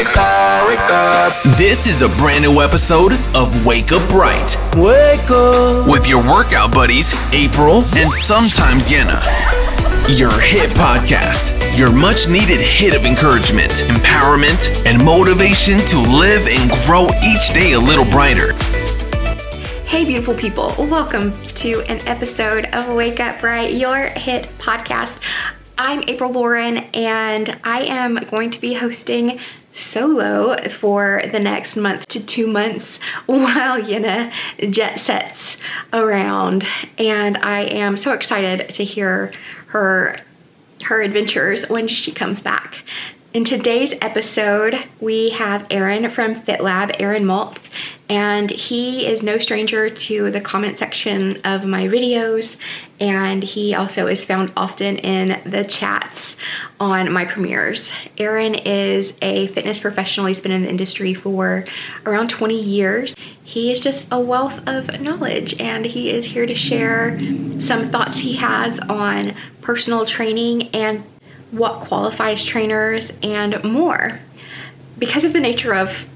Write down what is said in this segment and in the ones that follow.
wake up. This is a brand new episode of Wake Up Right. Wake up. With your workout buddies, April and sometimes Yenna. Your Hiit podcast. Your much needed hit of encouragement, empowerment, and motivation to live and grow each day a little brighter. Hey beautiful people, welcome to an episode of Wake Up Right, your Hiit podcast. I'm April Lauren and I am going to be hosting solo for the next month to 2 months while Yenna jet sets around, and I am so excited to hear her adventures when she comes back. In today's episode, we have Aaron from FitLabb, Aaron Maltz, and he is no stranger to the comment section of my videos, and he also is found often in the chats on my premieres. Aaron is a fitness professional. He's been in the industry for around 20 years. He is just a wealth of knowledge, and he is here to share some thoughts he has on personal training and what qualifies trainers and more. Because of the nature of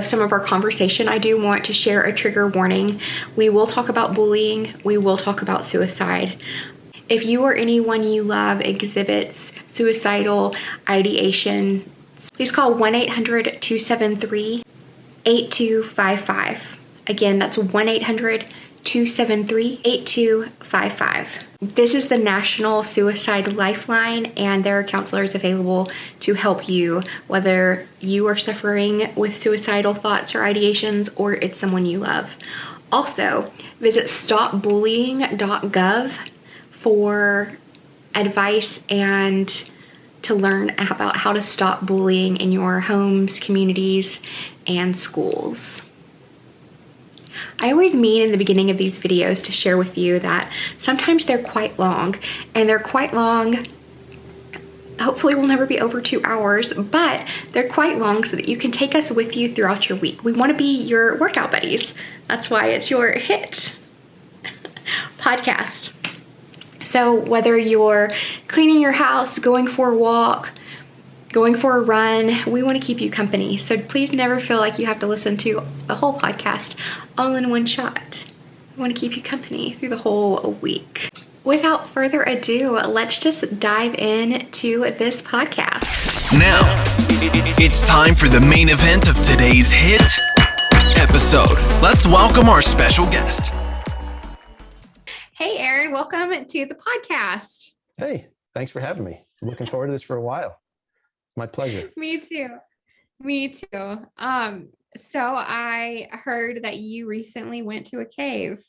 some of our conversation, I do want to share a trigger warning. We will talk about bullying. We will talk about suicide. If you or anyone you love exhibits suicidal ideation, please call 1-800-273-8255. Again, that's 1-800-273-8255. This is the National Suicide Lifeline, and there are counselors available to help you, whether you are suffering with suicidal thoughts or ideations or it's someone you love. Also, visit stopbullying.gov for advice and to learn about how to stop bullying in your homes, communities, and schools. I always mean in the beginning of these videos to share with you that sometimes they're quite long, and they're quite long, hopefully will never be over 2 hours, but they're quite long so that you can take us with you throughout your week. We want to be your workout buddies. That's why it's your Hiit podcast. So whether you're cleaning your house, going for a walk, going for a run, we want to keep you company. So please never feel like you have to listen to the whole podcast all in one shot. We want to keep you company through the whole week. Without further ado, let's just dive into this podcast. Now, it's time for the main event of today's Hiit episode. Let's welcome our special guest. Hey Aaron, welcome to the podcast. Hey, thanks for having me. I'm looking forward to this for a while. My pleasure. Me too. So I heard that you recently went to a cave.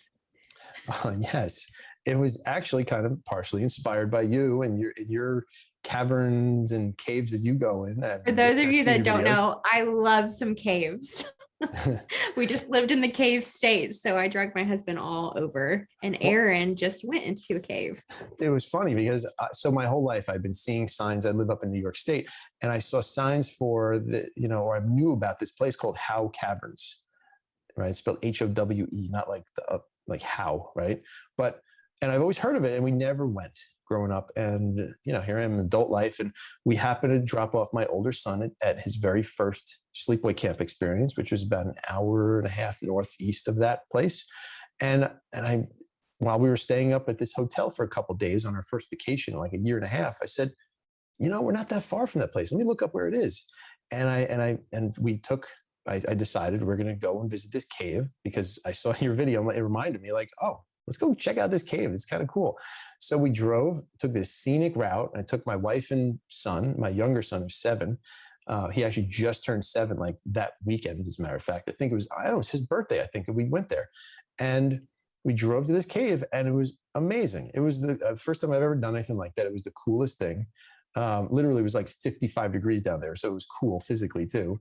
Yes, it was actually kind of partially inspired by you and your caverns and caves that you go in. For those of you that don't know, I love some caves. We just lived in the cave state, so I dragged my husband all over, and Aaron just went into a cave. It was funny because so my whole life I've been seeing signs. I live up in New York State, and I saw signs for or I knew about this place called Howe Caverns, right? It's spelled H-O-W-E, not like like Howe, right? And I've always heard of it, and we never went growing up. And here I am in adult life, and we happened to drop off my older son at his very first sleepaway camp experience, which was about an hour and a half northeast of that place. And while we were staying up at this hotel for a couple of days on our first vacation, like a year and a half, I said, we're not that far from that place. Let me look up where it is. I decided we're going to go and visit this cave because I saw your video. It reminded me like, oh, let's go check out this cave. It's kind of cool. So we took this scenic route. I took my wife and son, my younger son who's 7. He actually just turned 7 like that weekend, as a matter of fact. I think it was his birthday, I think, and we went there. And we drove to this cave, and it was amazing. It was the first time I've ever done anything like that. It was the coolest thing. Literally, it was like 55 degrees down there, so it was cool physically too.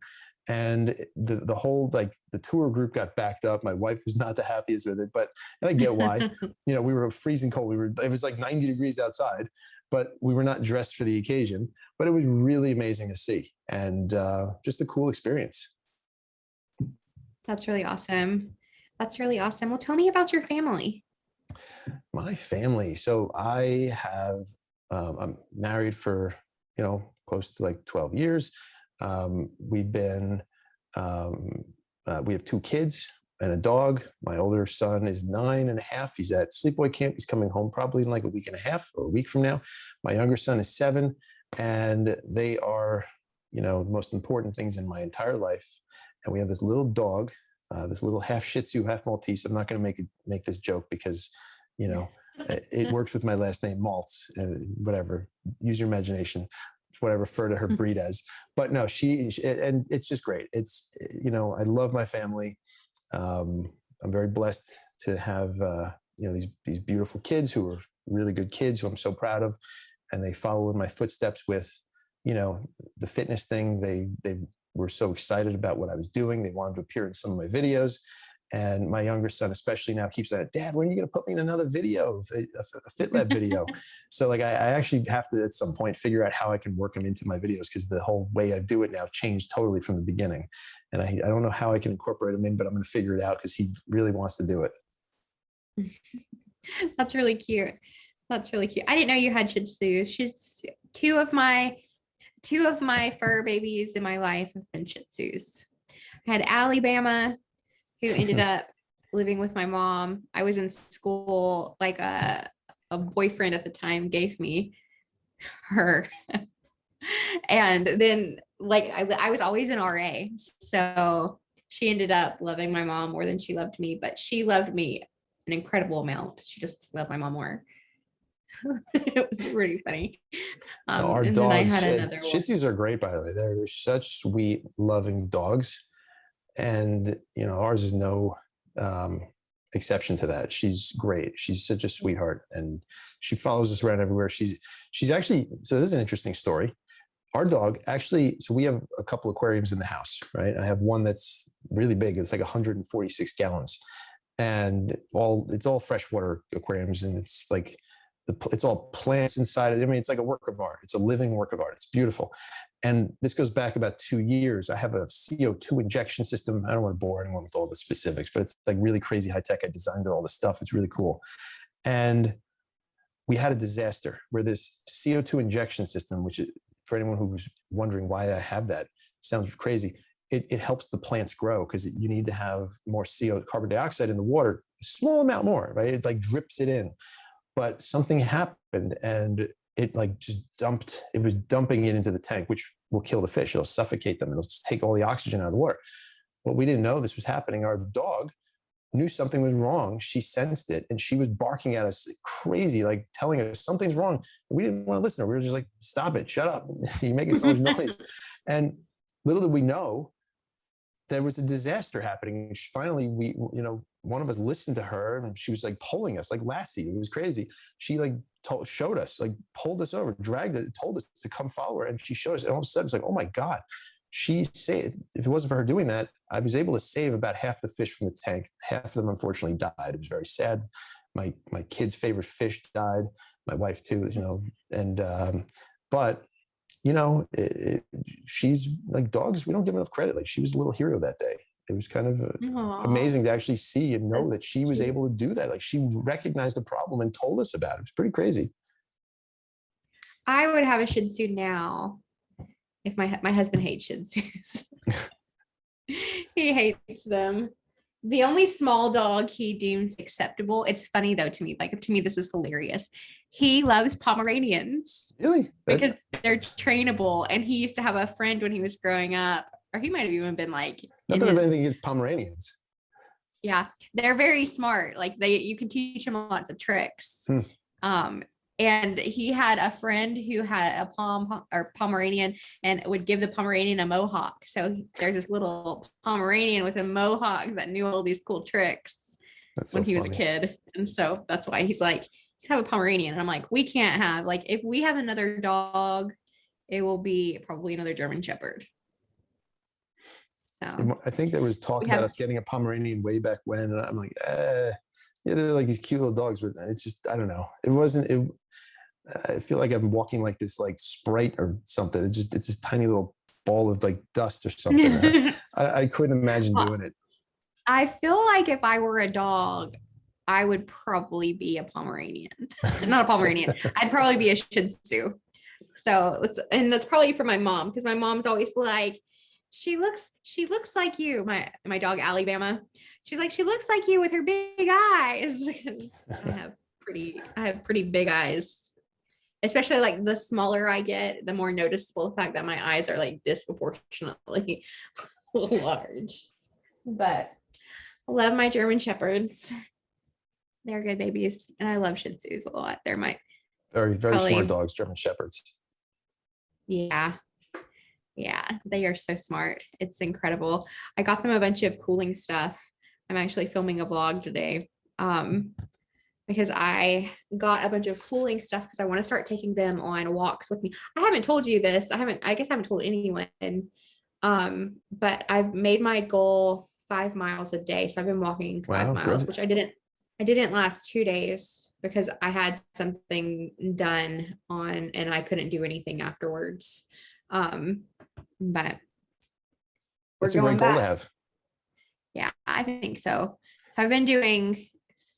And the whole the tour group got backed up. My wife was not the happiest with it, and I get why. We were freezing cold. It was like 90 degrees outside, but we were not dressed for the occasion. But it was really amazing to see, and just a cool experience. That's really awesome. Well, tell me about your family. My family. So I have, I'm married for, close to like 12 years. We've been, we have 2 kids and a dog. My older son is 9.5. He's at sleepaway camp. He's coming home probably in like a week and a half or a week from now. My younger son is 7, and they are, the most important things in my entire life. And we have this little dog, this little half Shih Tzu, half Maltese. I'm not going to make this joke because, it works with my last name, Maltz, and whatever. Use your imagination. What I refer to her breed as. But no, and it's just great. It's, I love my family. I'm very blessed to have, these beautiful kids who are really good kids who I'm so proud of. And they follow in my footsteps with, the fitness thing. They were so excited about what I was doing. They wanted to appear in some of my videos. And my younger son, especially now, keeps saying, Dad, when are you going to put me in another video, a FitLabb video? So like, I actually have to, at some point, figure out how I can work him into my videos, because the whole way I do it now changed totally from the beginning. And I don't know how I can incorporate him in, but I'm going to figure it out because he really wants to do it. That's really cute. That's really cute. I didn't know you had Shih Tzus. Two of my fur babies in my life have been Shih Tzus. I had Alabama, who ended up living with my mom. I was in school, like a boyfriend at the time gave me her. And then like I was always an RA. So she ended up loving my mom more than she loved me, but she loved me an incredible amount. She just loved my mom more. It was pretty funny. Our and dogs, then I had another Shih Tzus are great, by the way. They're such sweet, loving dogs. And, ours is no exception to that. She's great. She's such a sweetheart, and she follows us around everywhere. She's actually, so this is an interesting story. Our dog actually, so we have a couple aquariums in the house, right? I have one that's really big. It's like 146 gallons, and it's all freshwater aquariums. And it's like, it's all plants inside it. I mean, it's like a work of art. It's a living work of art. It's beautiful. And this goes back about 2 years. I have a CO2 injection system. I don't want to bore anyone with all the specifics, but it's like really crazy high tech. I designed all this stuff. It's really cool. And we had a disaster where this CO2 injection system, which is, for anyone who was wondering why I have that, sounds crazy. It helps the plants grow, because you need to have more carbon dioxide in the water, a small amount more, right? It like drips it in. But something happened, and it like it was dumping it into the tank, which will kill the fish. It'll suffocate them. It'll just take all the oxygen out of the water. Well, we didn't know this was happening. Our dog knew something was wrong. She sensed it, and she was barking at us crazy, like telling us something's wrong. We didn't want to listen. We were just like, stop it, shut up. You're making so much noise. And little did we know, there was a disaster happening. Finally, one of us listened to her, and she was like pulling us like Lassie. It was crazy. She like showed us, like pulled us over, dragged it, told us to come follow her. And she showed us, and all of a sudden it's like, oh my God, she saved. If it wasn't for her doing that, I was able to save about half the fish from the tank. Half of them unfortunately died. It was very sad. My kid's favorite fish died. My wife too, but she's like, dogs, we don't give enough credit. Like, she was a little hero that day. It was kind of amazing to actually see and know that she was able to do that. Like, she recognized the problem and told us about it. It's pretty crazy. I would have a Shih Tzu now if my husband hates Shih Tzus. He hates them. The only small dog he deems acceptable. It's funny though to me. Like, to me, this is hilarious. He loves Pomeranians. Really? Because they're trainable. And he used to have a friend when he was growing up, or he might have even been like, not that I have anything against Pomeranians. Yeah, they're very smart. Like, you can teach them lots of tricks. And he had a friend who had a Pomeranian, and would give the Pomeranian a mohawk. So there's this little Pomeranian with a mohawk that knew all these cool tricks when he was a kid. And so that's why he's like, you can have a Pomeranian. And I'm like, we can't have, like, if we have another dog, it will be probably another German Shepherd. So I think there was talk about us getting a Pomeranian way back when. And I'm like, yeah, they're like these cute little dogs, but it's just, I don't know. I feel like I'm walking like this, like Sprite or something. It's this tiny little ball of like dust or something. I couldn't imagine doing it. I feel like if I were a dog, I would probably be a Pomeranian. Not a Pomeranian. I'd probably be a Shih Tzu. So and that's probably for my mom, because my mom's always like, she looks like you. My dog Alabama. She's like, she looks like you with her big eyes. I have pretty big eyes. Especially like the smaller I get, the more noticeable the fact that my eyes are like disproportionately large. But I love my German Shepherds. They're good babies. And I love Shih Tzus a lot. They're my Very, very smart dogs, German Shepherds. Yeah. Yeah. They are so smart. It's incredible. I got them a bunch of cooling stuff. I'm actually filming a vlog today. Because I got a bunch of cooling stuff because I want to start taking them on walks with me. I haven't told you this. I guess I haven't told anyone. But I've made my goal 5 miles a day. So I've been walking 5 miles, which I didn't last 2 days because I had something done on and I couldn't do anything afterwards. But that's a great goal to have. Yeah, I think so. So I've been doing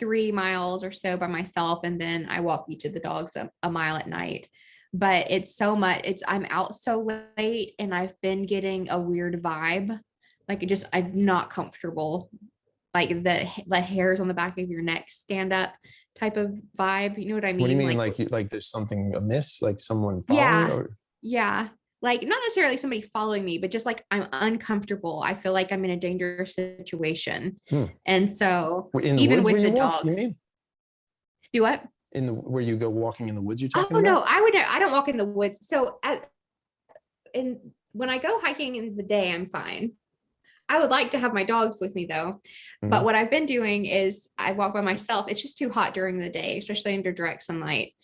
3 miles or so by myself, and then I walk each of the dogs a mile at night. But it's so much, I'm out so late and I've been getting a weird vibe. Like I'm not comfortable. Like the hairs on the back of your neck stand up type of vibe. You know what I mean? What do you mean? Like there's something amiss, like someone following? Yeah. Yeah. Like not necessarily somebody following me, but just like I'm uncomfortable. I feel like I'm in a dangerous situation. And so even with the dogs, you mean? Do what? Where you go walking in the woods, you're talking about? No, I don't walk in the woods. So when I go hiking in the day, I'm fine. I would like to have my dogs with me though. But what I've been doing is I walk by myself. It's just too hot during the day, especially under direct sunlight.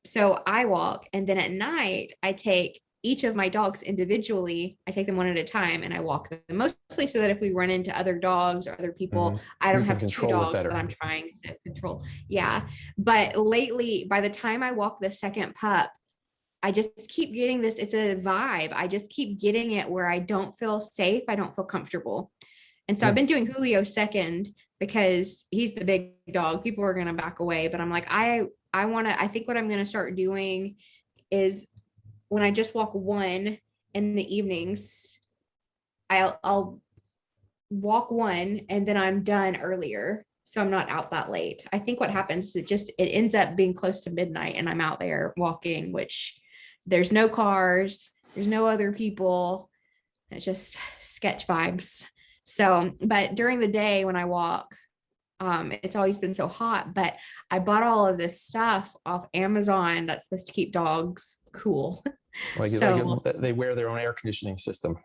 So I walk, and then at night I take each of my dogs individually. I take them one at a time and I walk them, mostly so that if we run into other dogs or other people, I don't have 2 dogs that I'm trying to control. Yeah. But lately, by the time I walk the second pup, I just keep getting this. It's a vibe. I just keep getting it where I don't feel safe. I don't feel comfortable. And so I've been doing Julio second because he's the big dog. People are going to back away, but I'm like, I think what I'm going to start doing is when I just walk one in the evenings, I'll walk one and then I'm done earlier. So I'm not out that late. I think what happens is it ends up being close to midnight and I'm out there walking, which there's no cars, there's no other people. It's just sketch vibes. So, but during the day when I walk, it's always been so hot, but I bought all of this stuff off Amazon that's supposed to keep dogs cool. Like they wear their own air conditioning system.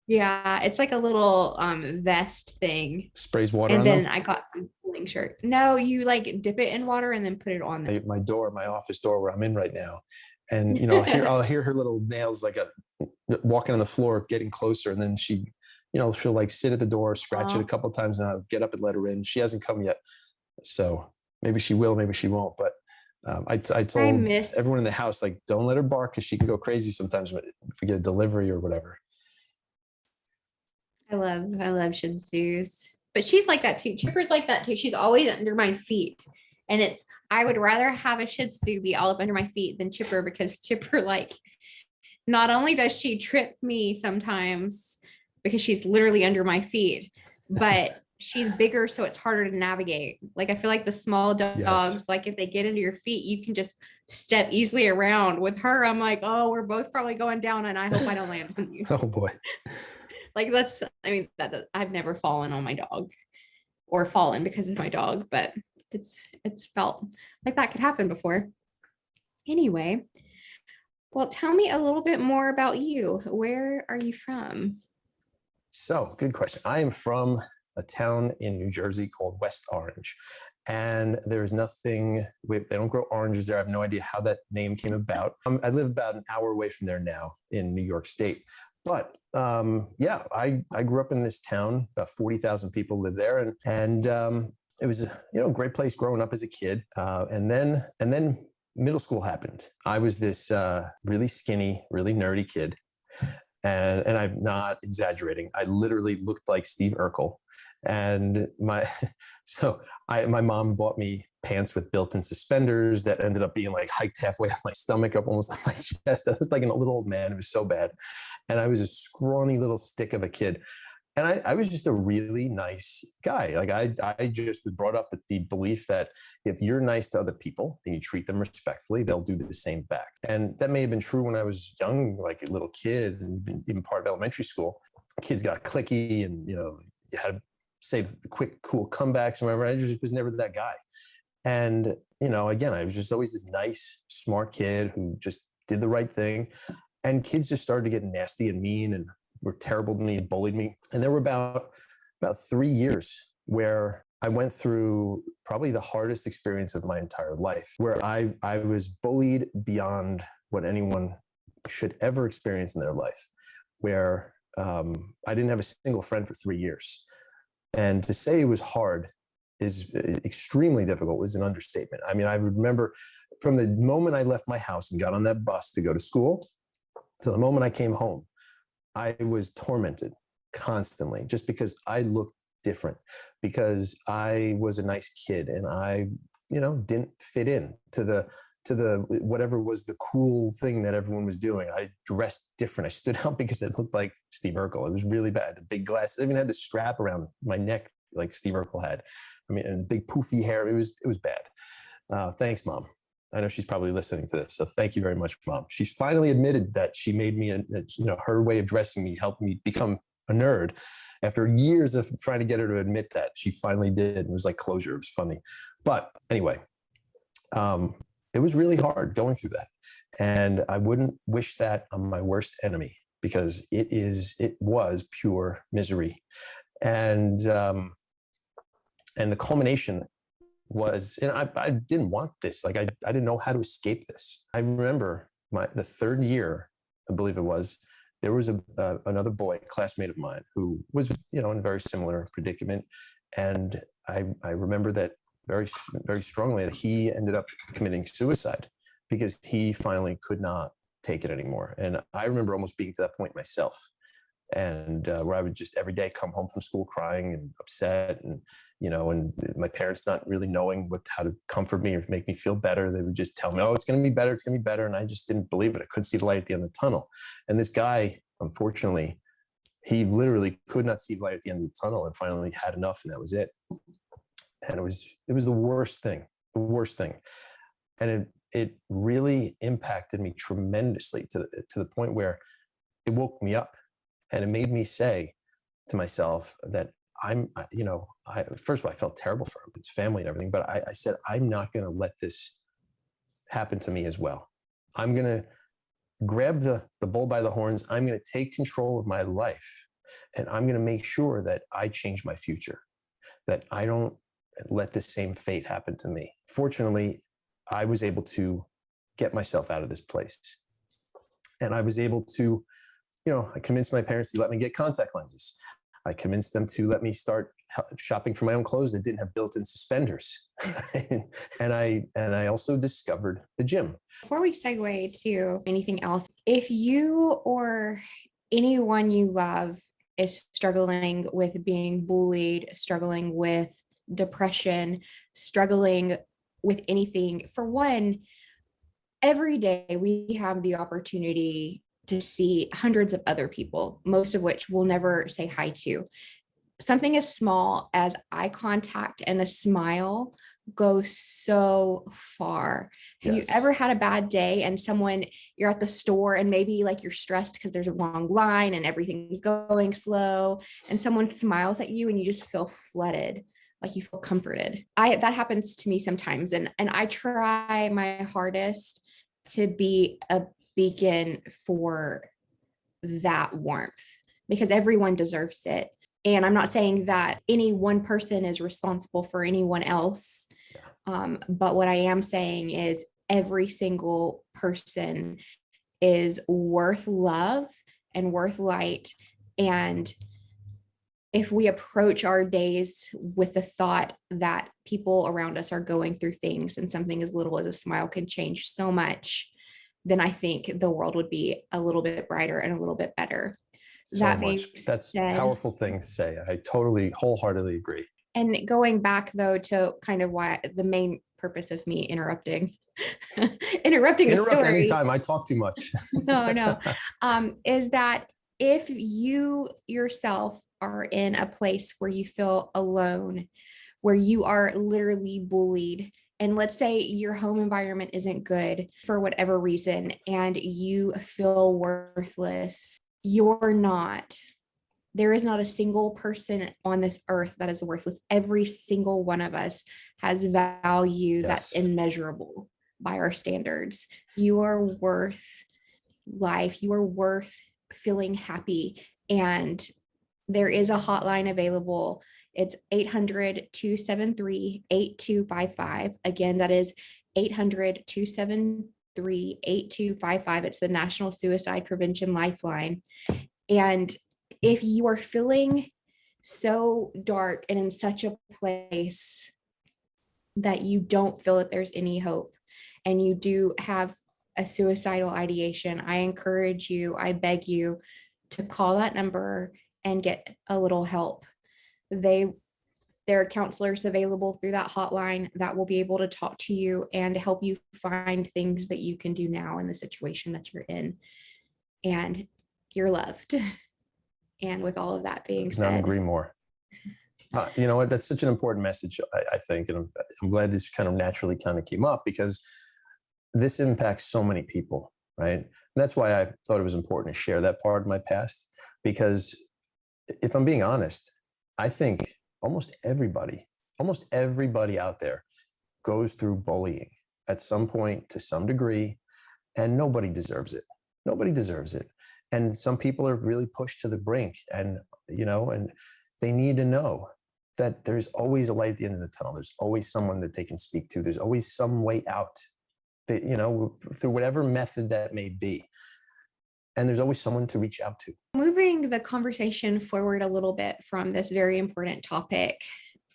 Yeah, it's like a little vest thing. Sprays water on them? And then I got some cooling shirt. No, you like dip it in water and then put it on them. My office door where I'm in right now. And, I'll hear her little nails walking on the floor, getting closer. And then she'll like sit at the door, scratch it a couple of times, and I'll get up and let her in. She hasn't come yet. So maybe she will, maybe she won't. But I told everyone in the house, like, don't let her bark because she can go crazy sometimes if we get a delivery or whatever. I love Shih Tzus, but she's like that too. Chipper's like that too. She's always under my feet. And I would rather have a Shih Tzu be all up under my feet than Chipper, because Chipper, like, not only does she trip me sometimes because she's literally under my feet, but she's bigger, so it's harder to navigate. Like, I feel like the small dogs, like if they get into your feet, you can just step easily around. With her, I'm like, oh, we're both probably going down, and I hope I don't land on you. Oh boy. Like I've never fallen on my dog or fallen because of my dog, but it's felt like that could happen before. Anyway, well, tell me a little bit more about you. Where are you from? So, good question. I am from a town in New Jersey called West Orange, and there is nothing. They don't grow oranges there. I have no idea how that name came about. I live about an hour away from there now in New York State. But I grew up in this town. About 40,000 people live there, and it was a great place growing up as a kid. And then middle school happened. I was this really skinny, really nerdy kid. And I'm not exaggerating. I literally looked like Steve Urkel. And my mom bought me pants with built-in suspenders that ended up being like hiked halfway up my stomach, up almost on my chest. I looked like an little old man. It was so bad. And I was a scrawny little stick of a kid. And I was just a really nice guy. Like I just was brought up with the belief that if you're nice to other people and you treat them respectfully, they'll do the same back. And that may have been true when I was young, like a little kid, and even part of elementary school. Kids got cliquey, and you had to say the quick, cool comebacks. Whatever. I just was never that guy. And again, I was just always this nice, smart kid who just did the right thing. And kids just started to get nasty and mean and were terrible to me and bullied me. And there were about 3 years where I went through probably the hardest experience of my entire life, where I was bullied beyond what anyone should ever experience in their life, where I didn't have a single friend for 3 years. And to say it was hard is extremely difficult is an understatement. I mean, I remember from the moment I left my house and got on that bus to go to school to the moment I came home, I was tormented constantly just because I looked different, because I was a nice kid and I, didn't fit in to the whatever was the cool thing that everyone was doing. I dressed different. I stood out because it looked like Steve Urkel. It was really bad. The big glasses. I even had the strap around my neck like Steve Urkel had. I mean, and big poofy hair. It was bad. Thanks, Mom. I know she's probably listening to this, so thank you very much, Mom. She's finally admitted that she made me, her way of dressing me helped me become a nerd. After years of trying to get her to admit that, she finally did. It was like closure. It was funny. But anyway, it was really hard going through that. And I wouldn't wish that on my worst enemy, because it was pure misery. And the culmination was, and I didn't want this. Like I didn't know how to escape this. I remember the third year, I believe it was, there was another boy, a classmate of mine, who was, in a very similar predicament. And I remember that very, very strongly, that he ended up committing suicide because he finally could not take it anymore. And I remember almost being to that point myself. And where I would just every day come home from school crying and upset, and and my parents not really knowing how to comfort me or make me feel better. They would just tell me, "Oh, it's going to be better. It's going to be better," and I just didn't believe it. I couldn't see the light at the end of the tunnel. And this guy, unfortunately, he literally could not see the light at the end of the tunnel, and finally had enough, and that was it. And it was the worst thing, and it really impacted me tremendously to the point where it woke me up. And it made me say to myself that first of all, I felt terrible for him, his family and everything, but I said, I'm not going to let this happen to me as well. I'm going to grab the bull by the horns. I'm going to take control of my life, and I'm going to make sure that I change my future, that I don't let this same fate happen to me. Fortunately, I was able to get myself out of this place, and I was able to, I convinced my parents to let me get contact lenses. I convinced them to let me start shopping for my own clothes that didn't have built-in suspenders. and I also discovered the gym. Before we segue to anything else, if you or anyone you love is struggling with being bullied, struggling with depression, struggling with anything, for one, every day we have the opportunity to see hundreds of other people, most of which we'll never say hi to. Something as small as eye contact and a smile goes so far. Have you ever had a bad day and you're at the store and maybe like you're stressed because there's a long line and everything's going slow, and someone smiles at you and you just feel flooded, like you feel comforted? That happens to me sometimes. And I try my hardest to be a beacon for that warmth, because everyone deserves it. And I'm not saying that any one person is responsible for anyone else. But what I am saying is every single person is worth love and worth light. And if we approach our days with the thought that people around us are going through things, and something as little as a smile can change so much, then I think the world would be a little bit brighter and a little bit better. So That being much. That's a said, powerful thing to say. I totally, wholeheartedly agree. and going back though to kind of why the main purpose of me interrupting interrupting the Interrupt story. anytime. I talk too much. No, is that if you yourself are in a place where you feel alone, where you are literally bullied, and let's say your home environment isn't good for whatever reason, and you feel worthless, you're not. There is not a single person on this earth that is worthless. Every single one of us has value that's Yes. immeasurable by our standards. You are worth life. You are worth feeling happy. And there is a hotline available. It's 800-273-8255. Again, that is 800-273-8255. It's the National Suicide Prevention Lifeline. And if you are feeling so dark and in such a place that you don't feel that there's any hope, and you do have a suicidal ideation, I encourage you, I beg you to call that number and get a little help. There are counselors available through that hotline that will be able to talk to you and help you find things that you can do now in the situation that you're in. And you're loved. And with all of that being Could not said, agree more. You know what? That's such an important message, I think. And I'm glad this kind of naturally kind of came up, because this impacts so many people, right? And that's why I thought it was important to share that part of my past, because if I'm being honest, I think almost everybody out there goes through bullying at some point to some degree, and nobody deserves it. Nobody deserves it. And some people are really pushed to the brink, and, you know, and they need to know that there's always a light at the end of the tunnel. There's always someone that they can speak to. There's always some way out, that, you know, through whatever method that may be. And there's always someone to reach out to. moving the conversation forward a little bit from this very important topic,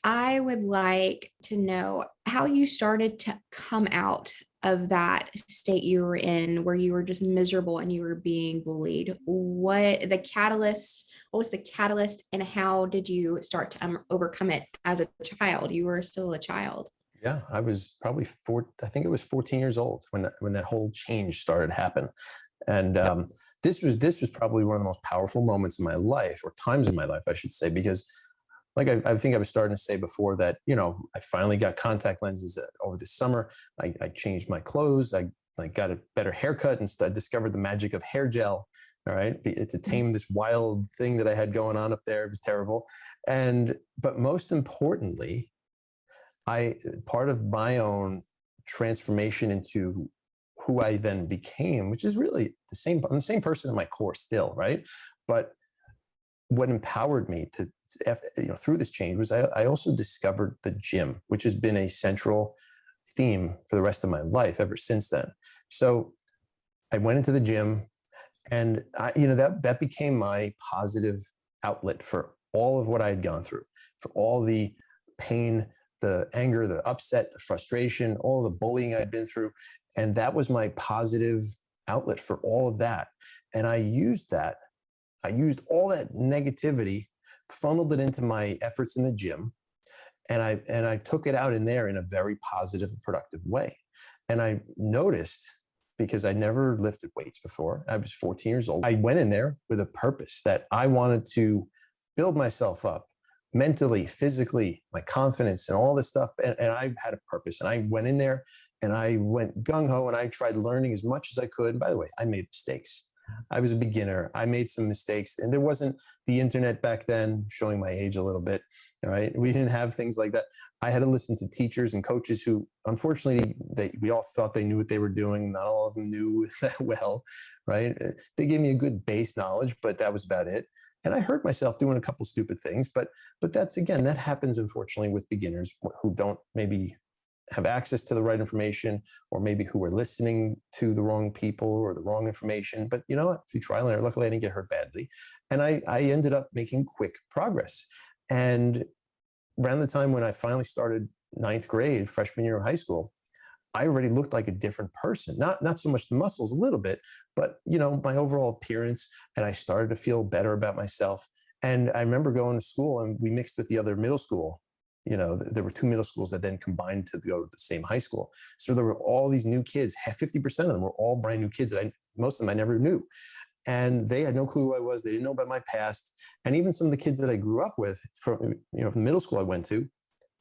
I would like to know how you started to come out of that state you were in, where you were just miserable and you were being bullied. What was the catalyst, and how did you start to overcome it as a child? You were still a child. Yeah, I was probably I think it was 14 years old when that whole change started to happen. And this was probably one of the most powerful moments in my life, or times in my life, I should say, because like I think I was starting to say before, that, you know, I finally got contact lenses over the summer. I changed my clothes. I got a better haircut, and discovered the magic of hair gel. All right. To tame this wild thing that I had going on up there. It was terrible. But most importantly, part of my own transformation into who I then became, which is really I'm the same person in my core still, right? But what empowered me to, you know, through this change, was I also discovered the gym, which has been a central theme for the rest of my life ever since then. So I went into the gym, and that became my positive outlet for all of what I had gone through, for all the pain, the anger, the upset, the frustration, all the bullying I'd been through. And that was my positive outlet for all of that. And I used all that negativity, funneled it into my efforts in the gym. And I took it out in there in a very positive and productive way. And I noticed, because I never lifted weights before, I was 14 years old. I went in there with a purpose, that I wanted to build myself up mentally, physically, my confidence, and all this stuff. And I had a purpose, and I went in there, and I went gung-ho, and I tried learning as much as I could. And by the way, I made mistakes. I was a beginner. I made some mistakes, and there wasn't the internet back then, showing my age a little bit. All right. We didn't have things like that. I had to listen to teachers and coaches who, unfortunately, we all thought they knew what they were doing. Not all of them knew that well. Right. They gave me a good base knowledge, but that was about it. And I hurt myself doing a couple stupid things, but that's, again, that happens, unfortunately, with beginners who don't maybe have access to the right information, or maybe who are listening to the wrong people or the wrong information. But you know what? If you try and error, luckily I didn't get hurt badly. And I ended up making quick progress. And around the time when I finally started ninth grade, freshman year of high school, I already looked like a different person. Not so much the muscles, a little bit, but my overall appearance. And I started to feel better about myself. And I remember going to school, and we mixed with the other middle school. There were two middle schools that then combined to go to the same high school. So there were all these new kids. 50% of them were all brand new kids that most of them I never knew. And they had no clue who I was. They didn't know about my past. And even some of the kids that I grew up with from middle school I went to,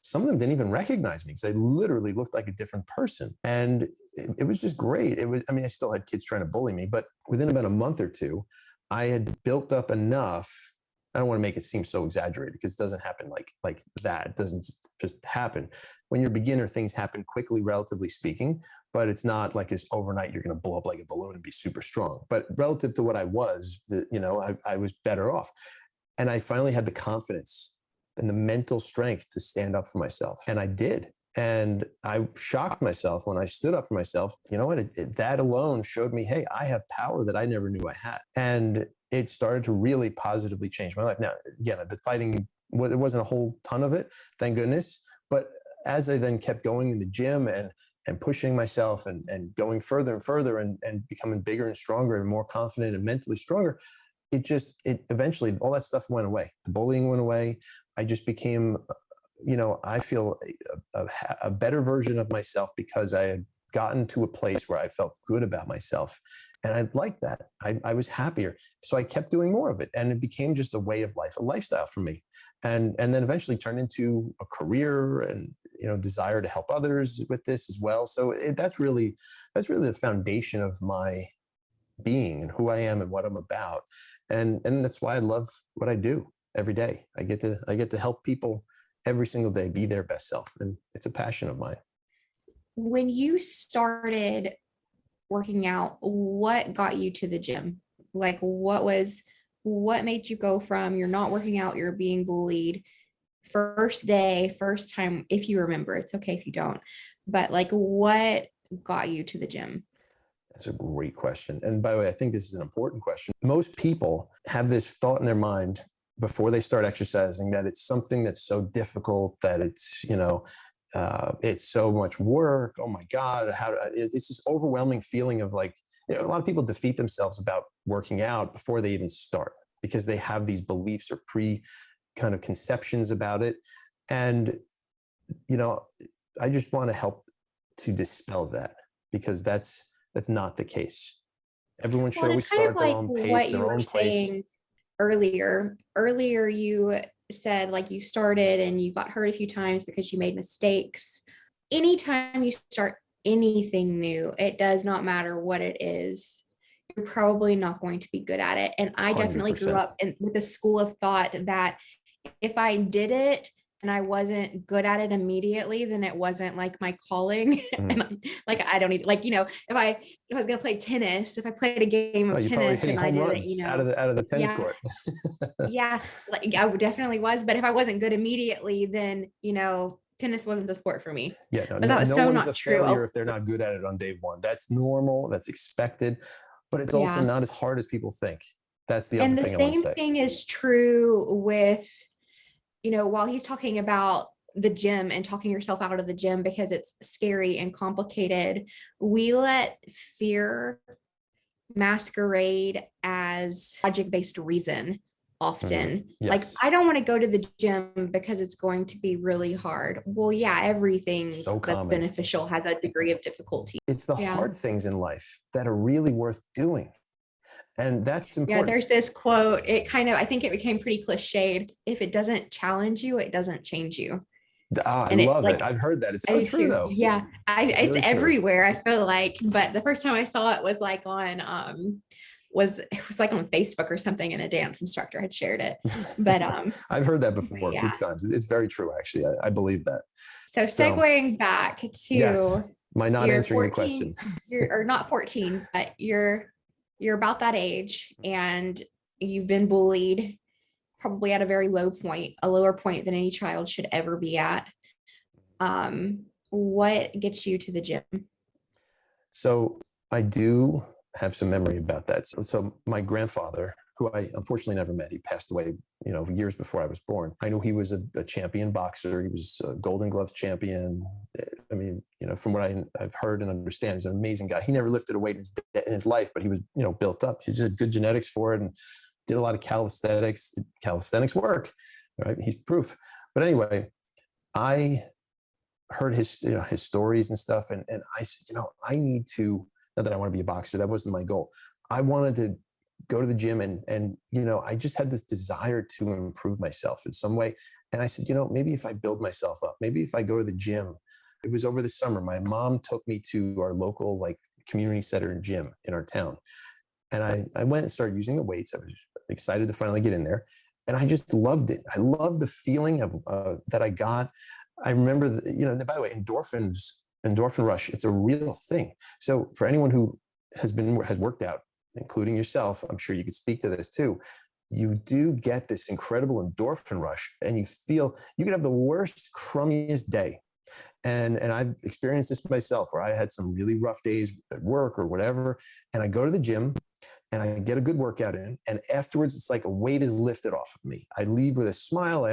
some of them didn't even recognize me because I literally looked like a different person. And it was just great. I still had kids trying to bully me, but within about a month or two, I had built up enough. I don't want to make it seem so exaggerated because it doesn't happen like that. It doesn't just happen. When you're a beginner, things happen quickly, relatively speaking, but it's not like it's overnight. You're going to blow up like a balloon and be super strong. But relative to what I was, I was better off. And I finally had the confidence and the mental strength to stand up for myself. And I did. And I shocked myself when I stood up for myself. You know what? That alone showed me, hey, I have power that I never knew I had. And it started to really positively change my life. Now, again, the fighting, there wasn't a whole ton of it, thank goodness. But as I then kept going in the gym and pushing myself and going further and further and becoming bigger and stronger and more confident and mentally stronger, it eventually, all that stuff went away. The bullying went away. I just became, I feel a better version of myself because I had gotten to a place where I felt good about myself. And I liked that. I was happier. So I kept doing more of it. And it became just a way of life, a lifestyle for me. And then eventually turned into a career and, desire to help others with this as well. So that's really the foundation of my being and who I am and what I'm about. And that's why I love what I do every day. I get to help people every single day be their best self. And it's a passion of mine. When you started working out, what got you to the gym? Like what made you go from you're not working out, you're being bullied, first day, first time, if you remember, it's okay if you don't, but like what got you to the gym? That's a great question. And by the way, I think this is an important question. Most people have this thought in their mind before they start exercising that it's something that's so difficult, that it's, it's so much work. Oh my God, it's this overwhelming feeling of like, a lot of people defeat themselves about working out before they even start because they have these beliefs or kind of conceptions about it. And, I just want to help to dispel that because that's not the case. Everyone should always start at their own pace, their own place. Earlier you said like you started and you got hurt a few times because you made mistakes. Anytime you start anything new, it does not matter what it is, you're probably not going to be good at it. And I 100%. Definitely grew up with a school of thought that if I did it and I wasn't good at it immediately, then it wasn't like my calling. And like, I don't need, like, if I was going to play tennis, if I played a game of tennis and I did it, out of the tennis court. Yeah. Like I definitely was. But if I wasn't good immediately, then, tennis wasn't the sport for me. Yeah. But that was so one's not a true. failure if they're not good at it on day one. That's normal. That's expected, but it's also not as hard as people think. That's the other thing I want to say. And the same thing is true with, while he's talking about the gym and talking yourself out of the gym because it's scary and complicated, we let fear masquerade as logic-based reason often. Yes. Like, I don't want to go to the gym because it's going to be really hard. Well, yeah, everything that's beneficial has a degree of difficulty. It's the hard things in life that are really worth doing. And that's important. Yeah, there's this quote. I think it became pretty cliched. If it doesn't challenge you, it doesn't change you. I love it. I've heard that. It's so true though. Yeah. It's really everywhere, I feel like. But the first time I saw it was like on was like on Facebook or something, and a dance instructor had shared it. But I've heard that before a few times. It's very true, actually. I believe that. So segueing back to my not answering 14, your question. Or not 14, but you're about that age and you've been bullied probably at a very low point, a lower point than any child should ever be at. What gets you to the gym? So I do have some memory about that. So my grandfather who I unfortunately never met. He passed away, years before I was born. I knew he was a champion boxer. He was a Golden Gloves champion. I mean, from what I've heard and understand, he's an amazing guy. He never lifted a weight in his life, but he was, built up. He just had good genetics for it and did a lot of calisthenics. Calisthenics work, right? He's proof. But anyway, I heard his stories and stuff. And I said, I need to, not that I want to be a boxer. That wasn't my goal. I wanted to go to the gym and I just had this desire to improve myself in some way. And I said, maybe if I build myself up, maybe if I go to the gym. It was over the summer. My mom took me to our local community center and gym in our town. And I went and started using the weights. I was excited to finally get in there. And I just loved it. I loved the feeling of that I got. I remember, by the way, endorphin rush, it's a real thing. So for anyone who has worked out, including yourself, I'm sure you could speak to this too. You do get this incredible endorphin rush, and you could have the worst, crummiest day. And I've experienced this myself, where I had some really rough days at work or whatever. And I go to the gym and I get a good workout in. And afterwards, it's like a weight is lifted off of me. I leave with a smile.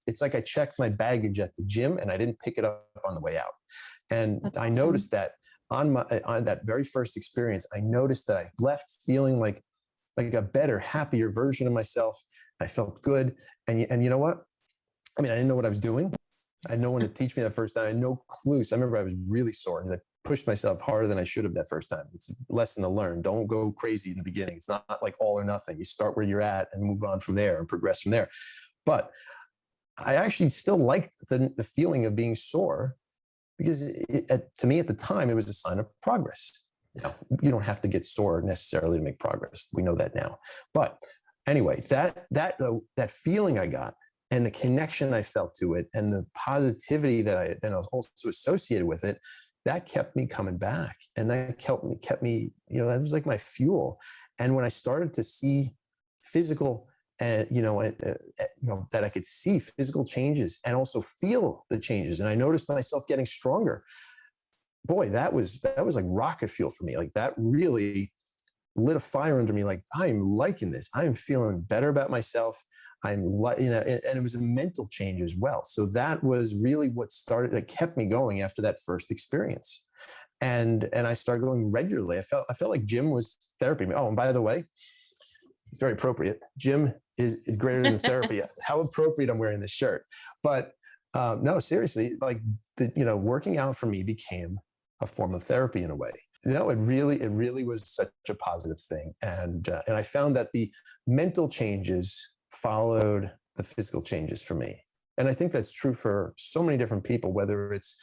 It's like I checked my baggage at the gym and I didn't pick it up on the way out. And that's awesome. Noticed that on that very first experience, I noticed that I left feeling like a better, happier version of myself. I felt good. And you know what? I mean, I didn't know what I was doing. I had no one to teach me that first time. I had no clue. So I remember I was really sore because I pushed myself harder than I should have that first time. It's a lesson to learn. Don't go crazy in the beginning. It's not like all or nothing. You start where you're at and move on from there and progress from there. But I actually still liked the feeling of being sore, because to me at the time, it was a sign of progress. You don't have to get sore necessarily to make progress. We know that now. But anyway, that feeling I got, and the connection I felt to it, and the positivity that I then also associated with it, that kept me coming back. And that kept me, that was like my fuel. And when I started to see physical, that I could see physical changes and also feel the changes, and I noticed myself getting stronger. Boy, that was like rocket fuel for me. Like that really lit a fire under me. Like, I'm liking this. I'm feeling better about myself. And it was a mental change as well. So that was really that kept me going after that first experience. And I started going regularly. I felt like gym was therapy. Oh, and by the way, it's very appropriate. Gym is greater than therapy. How appropriate I'm wearing this shirt. But no, seriously, working out for me became a form of therapy in a way. It really was such a positive thing. And I found that the mental changes followed the physical changes for me. And I think that's true for so many different people, whether it's,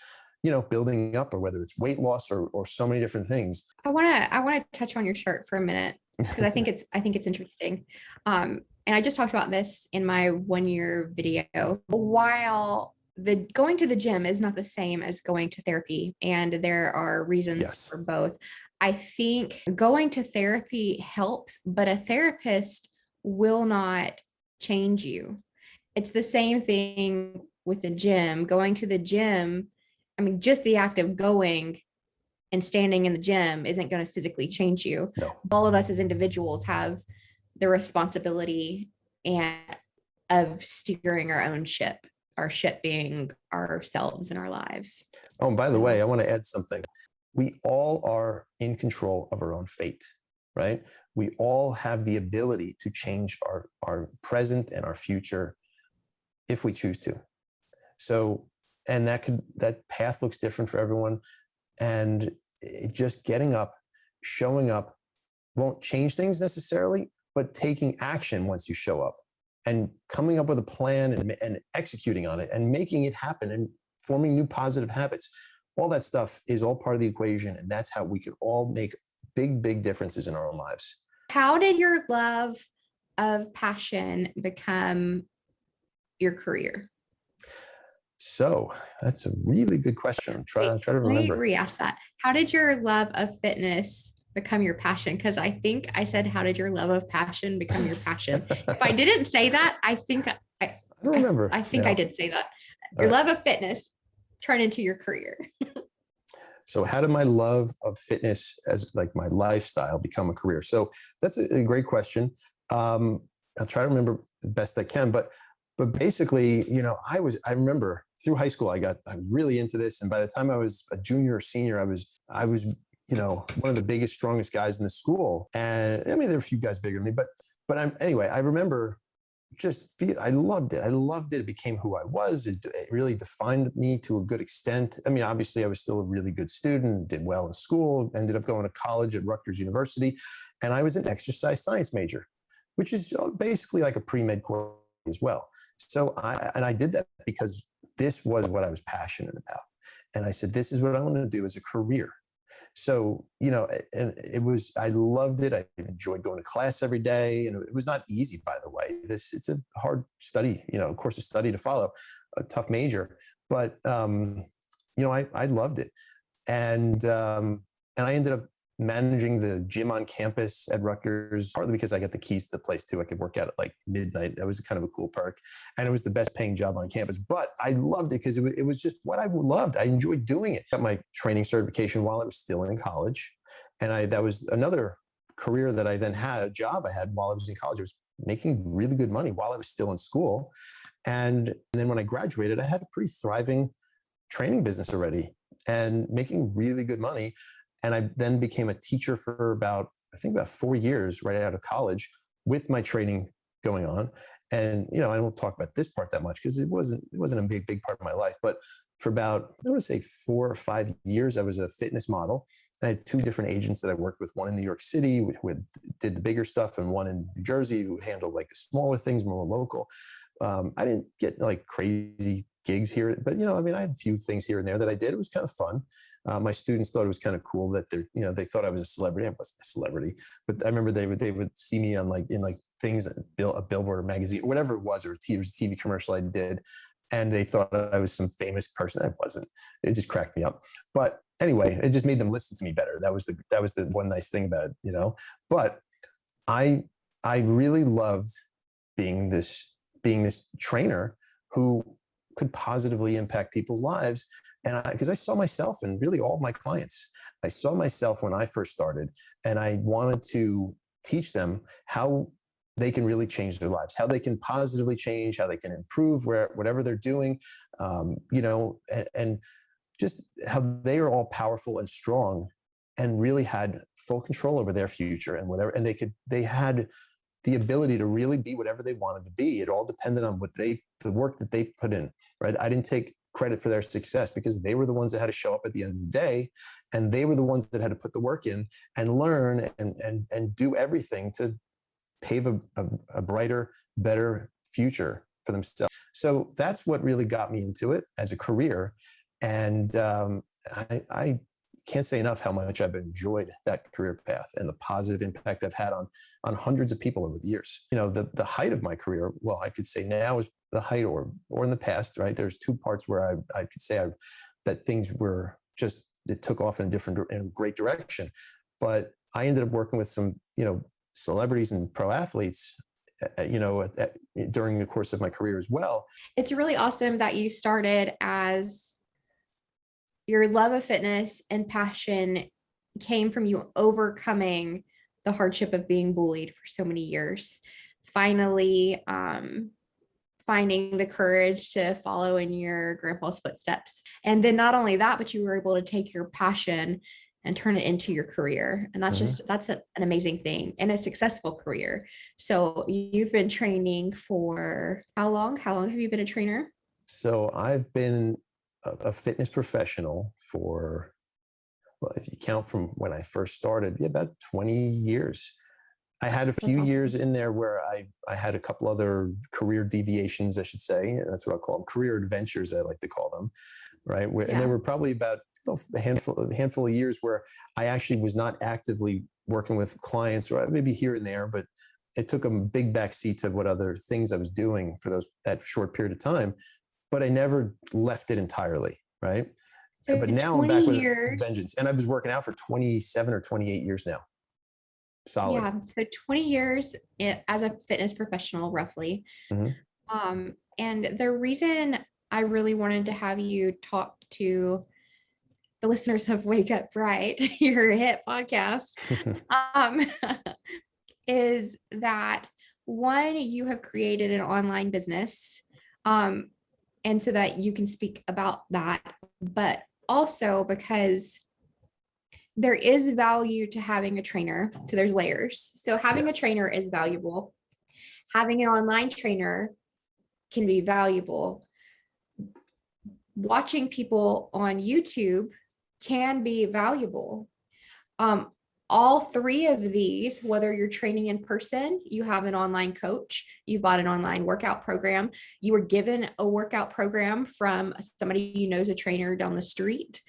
building up or whether it's weight loss or so many different things. I want to touch on your shirt for a minute, because I think it's interesting. And I just talked about this in my 1-year video. While going to the gym is not the same as going to therapy, and there are reasons for both. I think going to therapy helps, but a therapist will not change you. It's the same thing with the gym. Going to the gym, I mean, just the act of going and standing in the gym isn't going to physically change you. No. All of us as individuals have the responsibility of steering our own ship, our ship being ourselves and our lives. Oh, and by the way, I want to add something. We all are in control of our own fate, right? We all have the ability to change our present and our future if we choose to. So, and that path looks different for everyone. And just getting up, showing up won't change things necessarily, but taking action once you show up and coming up with a plan and executing on it and making it happen and forming new positive habits, all that stuff is all part of the equation. And that's how we can all make big, big differences in our own lives. How did your love of passion become your career? So that's a really good question. I'm trying to remember. Let me re-ask that. How did your love of fitness become your passion? Because I think I said, how did your love of passion become your passion? If I didn't say that, I don't remember. I think I did say that. Your love of fitness turned into your career. So how did my love of fitness as like my lifestyle become a career? So that's a great question. I'll try to remember the best I can, but basically, I remember through high school, I'm really into this. And by the time I was a junior or senior, I was, one of the biggest, strongest guys in the school. And I mean, there were a few guys bigger than me, but anyway, I remember I loved it. I loved it. It became who I was. It really defined me to a good extent. I mean, obviously I was still a really good student, did well in school, ended up going to college at Rutgers University. And I was an exercise science major, which is basically like a pre-med course as well. So I did that because this was what I was passionate about. And I said, this is what I want to do as a career. So, and I loved it. I enjoyed going to class every day. And it was not easy, by the way. It's a hard study, course of study to follow, a tough major. But, I loved it. And I ended up managing the gym on campus at Rutgers, partly because I got the keys to the place too. I could work out at like midnight. That was kind of a cool perk. And it was the best paying job on campus, but I loved it because it was just what I loved. I enjoyed doing it. Got my training certification while I was still in college. And that was another career that I then had, a job I had while I was in college. I was making really good money while I was still in school. And then when I graduated, I had a pretty thriving training business already and making really good money. And I then became a teacher for about 4 years right out of college with my training going on. And, I won't talk about this part that much because it wasn't a big part of my life. But for about, I want to say 4 or 5 years, I was a fitness model. I had 2 different agents that I worked with, one in New York City, who did the bigger stuff, and one in New Jersey who handled like the smaller things, more local. I didn't get like crazy gigs here, but I had a few things here and there that I did. It was kind of fun. My students thought it was kind of cool that they thought I was a celebrity. I wasn't a celebrity, but I remember they would see me on in things, a billboard or magazine, whatever it was, or it was a TV commercial I did. And they thought I was some famous person. I wasn't. It just cracked me up. But anyway, it just made them listen to me better. That was the one nice thing about it, but I really loved being this trainer who could positively impact people's lives. And because I saw myself in really all of my clients, I saw myself when I first started, and I wanted to teach them how they can really change their lives, how they can positively change, how they can improve whatever they're doing, and just how they are all powerful and strong and really had full control over their future and whatever. And they had the ability to really be whatever they wanted to be. It all depended on the work that they put in, right? I didn't take credit for their success because they were the ones that had to show up at the end of the day, and they were the ones that had to put the work in and learn and do everything to pave a brighter, better future for themselves. So that's what really got me into it as a career. And I can't say enough how much I've enjoyed that career path and the positive impact I've had on hundreds of people over the years. The height of my career, well, I could say now is the height or in the past, right? There's 2 parts where I could say that things were just, it took off in a great direction. But I ended up working with some, celebrities and pro athletes, during the course of my career as well. It's really awesome that you started as your love of fitness and passion came from you overcoming the hardship of being bullied for so many years. Finally, finding the courage to follow in your grandpa's footsteps. And then not only that, but you were able to take your passion and turn it into your career. And that's an amazing thing, and a successful career. So you've been training for how long? How long have you been a trainer? So I've been a fitness professional for, well, if you count from when I first started, about 20 years. I had a few years in there where I had a couple other career deviations, I should say. That's what I'll call them, career adventures, I like to call them, right? And there were probably about a handful of years where I actually was not actively working with clients, or maybe here and there, but it took a big backseat to what other things I was doing for that short period of time. But I never left it entirely, right? So but now I'm back with vengeance. And I was working out for 27 or 28 years now. Solid. Yeah, so 20 years as a fitness professional, roughly. Mm-hmm. And the reason I really wanted to have you talk to the listeners of Wake Up Bright, your Hiit podcast, is that one, you have created an online business, and so that you can speak about that, but also because there is value to having a trainer. So there's layers. So having a trainer is valuable. Having an online trainer can be valuable. Watching people on YouTube can be valuable. All three of these, whether you're training in person, you have an online coach, you bought an online workout program, you were given a workout program from somebody you know is a trainer down the street.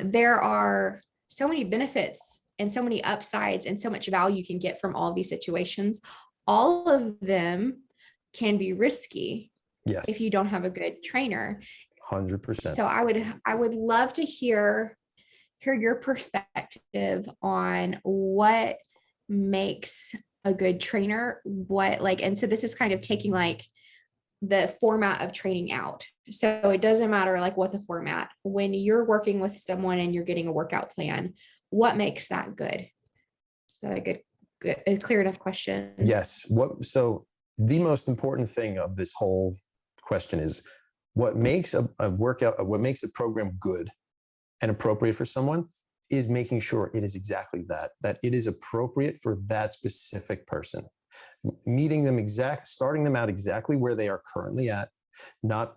There are so many benefits and so many upsides and so much value you can get from all of these situations. All of them can be risky if you don't have a good trainer. 100%. So I would love to hear your perspective on what makes a good trainer, and so this is kind of taking like the format of training out. So it doesn't matter like what the format, when you're working with someone and you're getting a workout plan, what makes that good? Is that a clear enough question? Yes. So the most important thing of this whole question is what makes a workout, what makes a program good and appropriate for someone is making sure it is exactly that it is appropriate for that specific person. Meeting them starting them out exactly where they are currently at, not,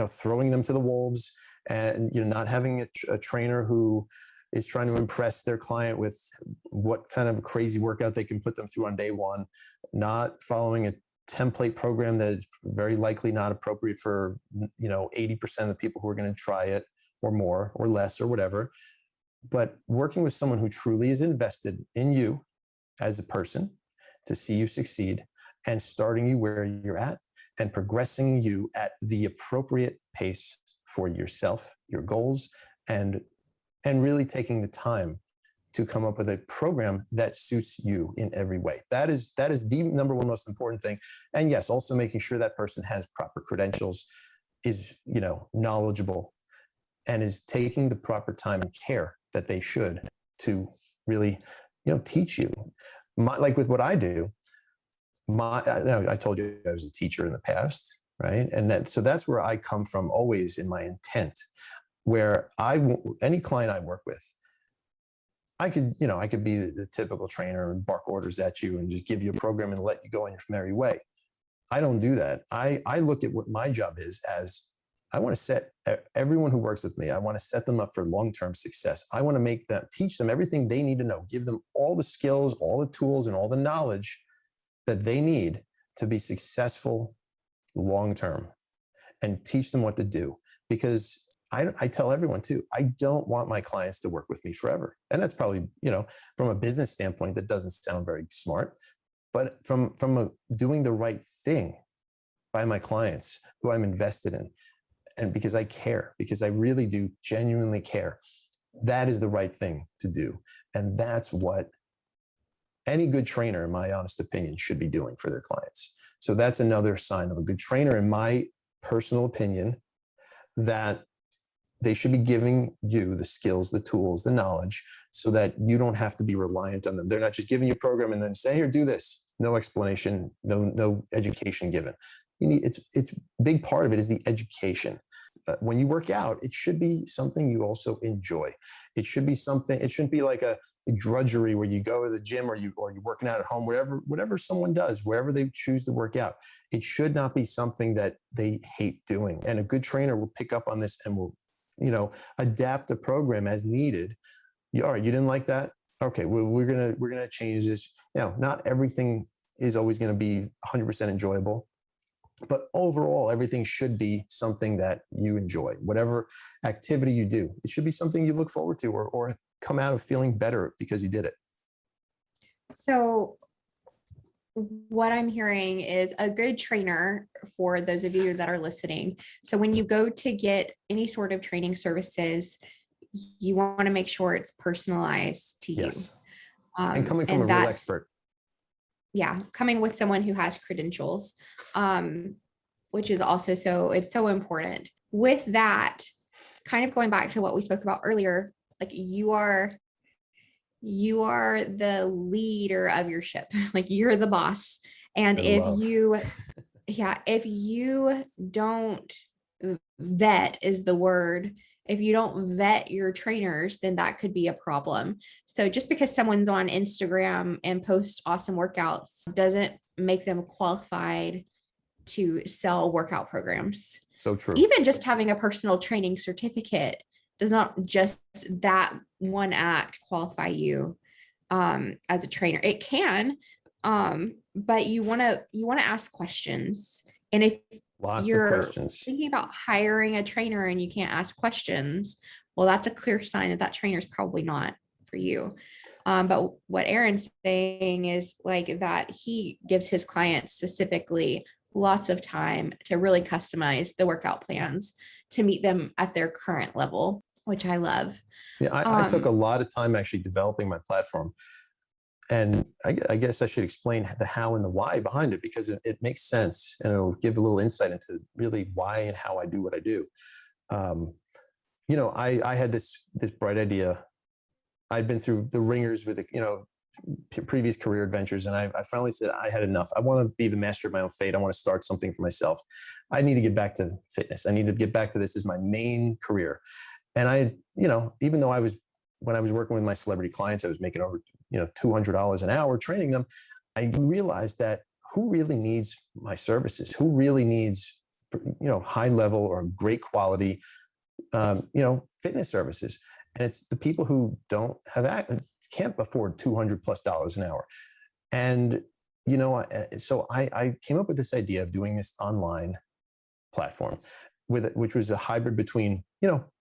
throwing them to the wolves, and, not having a trainer who is trying to impress their client with what kind of crazy workout they can put them through on day one, not following a template program that is very likely not appropriate for 80% of the people who are going to try it, or more or less or whatever. But working with someone who truly is invested in you as a person to see you succeed, and starting you where you're at and progressing you at the appropriate pace for yourself, your goals, and really taking the time to come up with a program that suits you in every way. That is the number one most important thing. And yes, also making sure that person has proper credentials, is, knowledgeable, and is taking the proper time and care that they should to really, teach you. Like with what I do, I told you I was a teacher in the past, right? And so that's where I come from always in my intent, where any client I work with, I could be the typical trainer and bark orders at you and just give you a program and let you go on your merry way. I don't do that. I look at what my job is as, I want to set everyone who works with me, I want to set them up for long-term success. I want to teach them everything they need to know, give them all the skills, all the tools, and all the knowledge that they need to be successful long-term, and teach them what to do. Because I tell everyone too, I don't want my clients to work with me forever. And that's probably, from a business standpoint, that doesn't sound very smart, but from doing the right thing by my clients who I'm invested in, and because I care, because I really do genuinely care, that is the right thing to do. And that's what any good trainer, in my honest opinion, should be doing for their clients. So that's another sign of a good trainer, in my personal opinion, that they should be giving you the skills, the tools, the knowledge, so that you don't have to be reliant on them. They're not just giving you a program and then say, here, do this. No explanation, no education given. It's a big part of it is the education. When you work out, it should be something you also enjoy. It shouldn't be like a drudgery where you go to the gym or you're working out at home, whatever someone does, wherever they choose to work out. It should not be something that they hate doing. And a good trainer will pick up on this and will, adapt the program as needed. All right, you didn't like that? Okay, well, we're gonna change this. Not everything is always going to be 100% enjoyable, but overall, everything should be something that you enjoy. Whatever activity you do, it should be something you look forward to, or come out of feeling better because you did it. So what I'm hearing is a good trainer, for those of you that are listening. So when you go to get any sort of training services, you want to make sure it's personalized to you. Yes. And coming from a real expert. Yeah. Coming with someone who has credentials, which is also it's so important. With that, kind of going back to what we spoke about earlier, like you are the leader of your ship, like you're the boss, And I if love. if you don't vet is the word, if you don't vet your trainers, then that could be a problem. So just because someone's on Instagram and posts awesome workouts doesn't make them qualified to sell workout programs. So true. Even just having a personal training certificate does not just that one act qualify you as a trainer. It can, but you want to ask questions. And if Lots of you're questions. thinking about hiring a trainer and you can't ask questions, well, that's a clear sign that that trainer is probably not for you. But what Aaron's saying is like that he gives his clients specifically lots of time to really customize the workout plans to meet them at their current level, which I love. Yeah, I took a lot of time actually developing my platform. And I guess I should explain the how and the why behind it, because it makes sense and it'll give a little insight into really why and how I do what I do. I had this bright idea. I'd been through the ringers with, previous career adventures. And I finally said, I had enough. I want to be the master of my own fate. I want to start something for myself. I need to get back to fitness. I need to get back to this as my main career. And even though when I was working with my celebrity clients, I was making over, $200 an hour training them. I realized that who really needs my services? Who really needs, high level or great quality, fitness services? And it's the people who can't afford $200+ an hour. And, so I came up with this idea of doing this online platform which was a hybrid between,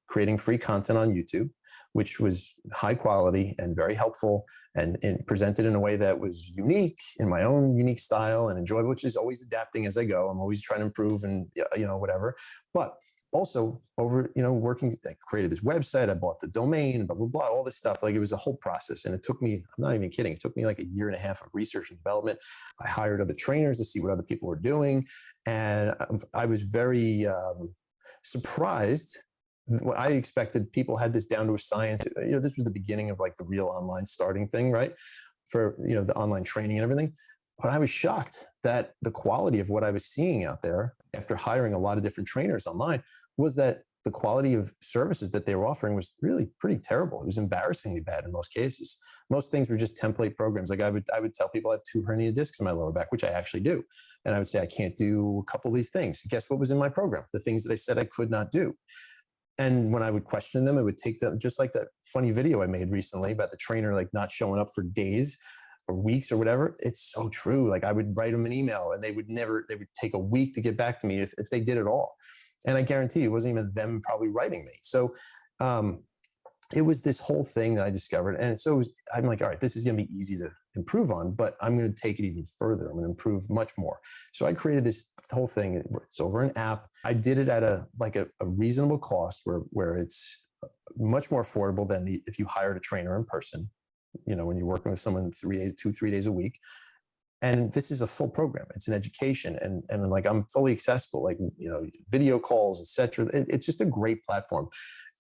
creating free content on YouTube, which was high quality and very helpful and presented in a way that was unique in my own unique style and enjoyable, which is always adapting as I go. I'm always trying to improve and, whatever. But also working, I created this website, I bought the domain, blah, blah, blah, all this stuff. Like it was a whole process. And it took me, I'm not even kidding, it took me like a year and a half of research and development. I hired other trainers to see what other people were doing. And I was very surprised. I expected people had this down to a science. This was the beginning of like the real online starting thing, right? For, the online training and everything. But I was shocked that the quality of what I was seeing out there after hiring a lot of different trainers online was that the quality of services that they were offering was really pretty terrible. It was embarrassingly bad in most cases. Most things were just template programs. Like I would tell people I have 2 herniated discs in my lower back, which I actually do. And I would say, I can't do a couple of these things. Guess what was in my program? The things that I said I could not do. And when I would question them, it would take them, just like that funny video I made recently about the trainer, like not showing up for days or weeks or whatever. It's so true. Like I would write them an email and they would take a week to get back to me if they did at all. And I guarantee it wasn't even them probably writing me. So it was this whole thing that I discovered. And so I'm like, all right, this is going to be easy to improve on, but I'm going to take it even further. I'm going to improve much more. So I created this whole thing. It's over an app. I did it at a reasonable cost where it's much more affordable than if you hired a trainer in person, when you're working with someone 3 days a week. And this is a full program. It's an education. And like, I'm fully accessible, like, video calls, etc. It's just a great platform.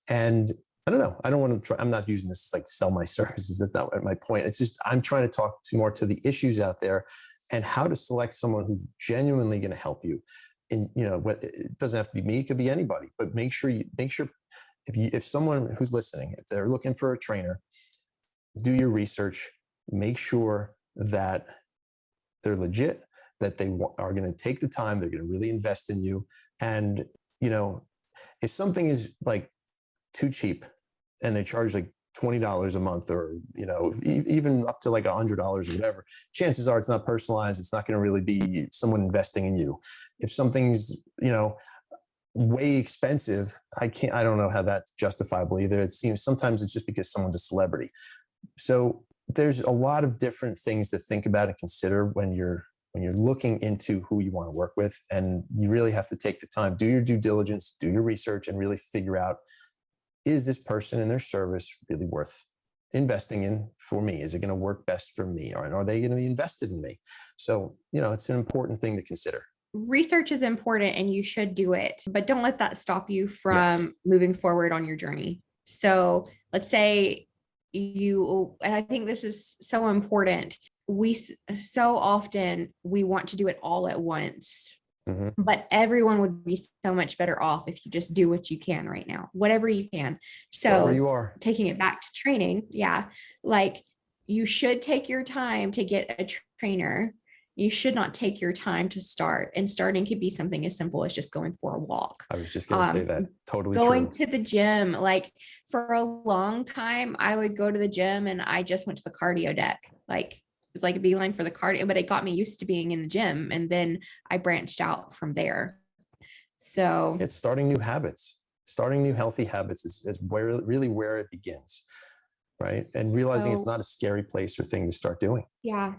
And I don't know. I don't want to try. I'm not using this like to sell my services. That's not my point. It's just, I'm trying to talk more to the issues out there and how to select someone who's genuinely going to help you. And, it doesn't have to be me. It could be anybody, but make sure if someone who's listening, if they're looking for a trainer, do your research, make sure that they're legit, that they are going to take the time, they're going to really invest in you. And, if something is like too cheap and they charge like $20 a month or, even up to like $100 or whatever, chances are it's not personalized. It's not going to really be someone investing in you. If something's, way expensive, I don't know how that's justifiable either. It seems sometimes it's just because someone's a celebrity. So there's a lot of different things to think about and consider when you're looking into who you want to work with. And you really have to take the time, do your due diligence, do your research, and really figure out, is this person and their service really worth investing in for me? Is it going to work best for me? Or are they going to be invested in me? So, it's an important thing to consider. Research is important and you should do it, but don't let that stop you from moving forward on your journey. So let's say and I think this is so important. so often we want to do it all at once, Mm-hmm. but everyone would be so much better off if you just do what you can right now, whatever you can. Start where So you are. taking it back to training, yeah, like you should take your time to get a trainer. You should not take your time to start. And starting could be something as simple as just going for a walk. I was just going to say that. Totally Going true. to the gym. Like for a long time, I would go to the gym and I just went to the cardio deck. Like it was like a beeline for the cardio, but it got me used to being in the gym. And then I branched out from there. So It's starting new habits. Starting new healthy habits is really where it begins, right? And realizing it's not a scary place or thing to start doing. Yeah,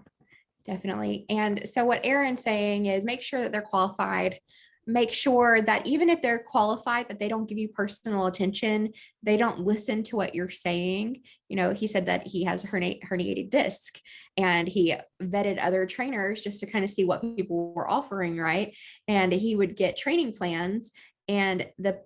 definitely. And so what Aaron's saying is make sure that they're qualified. Make sure that even if they're qualified, but they don't give you personal attention, they don't listen to what you're saying. You know, he said that he has herniated disc and he vetted other trainers just to kind of see what people were offering, right? And he would get training plans, and the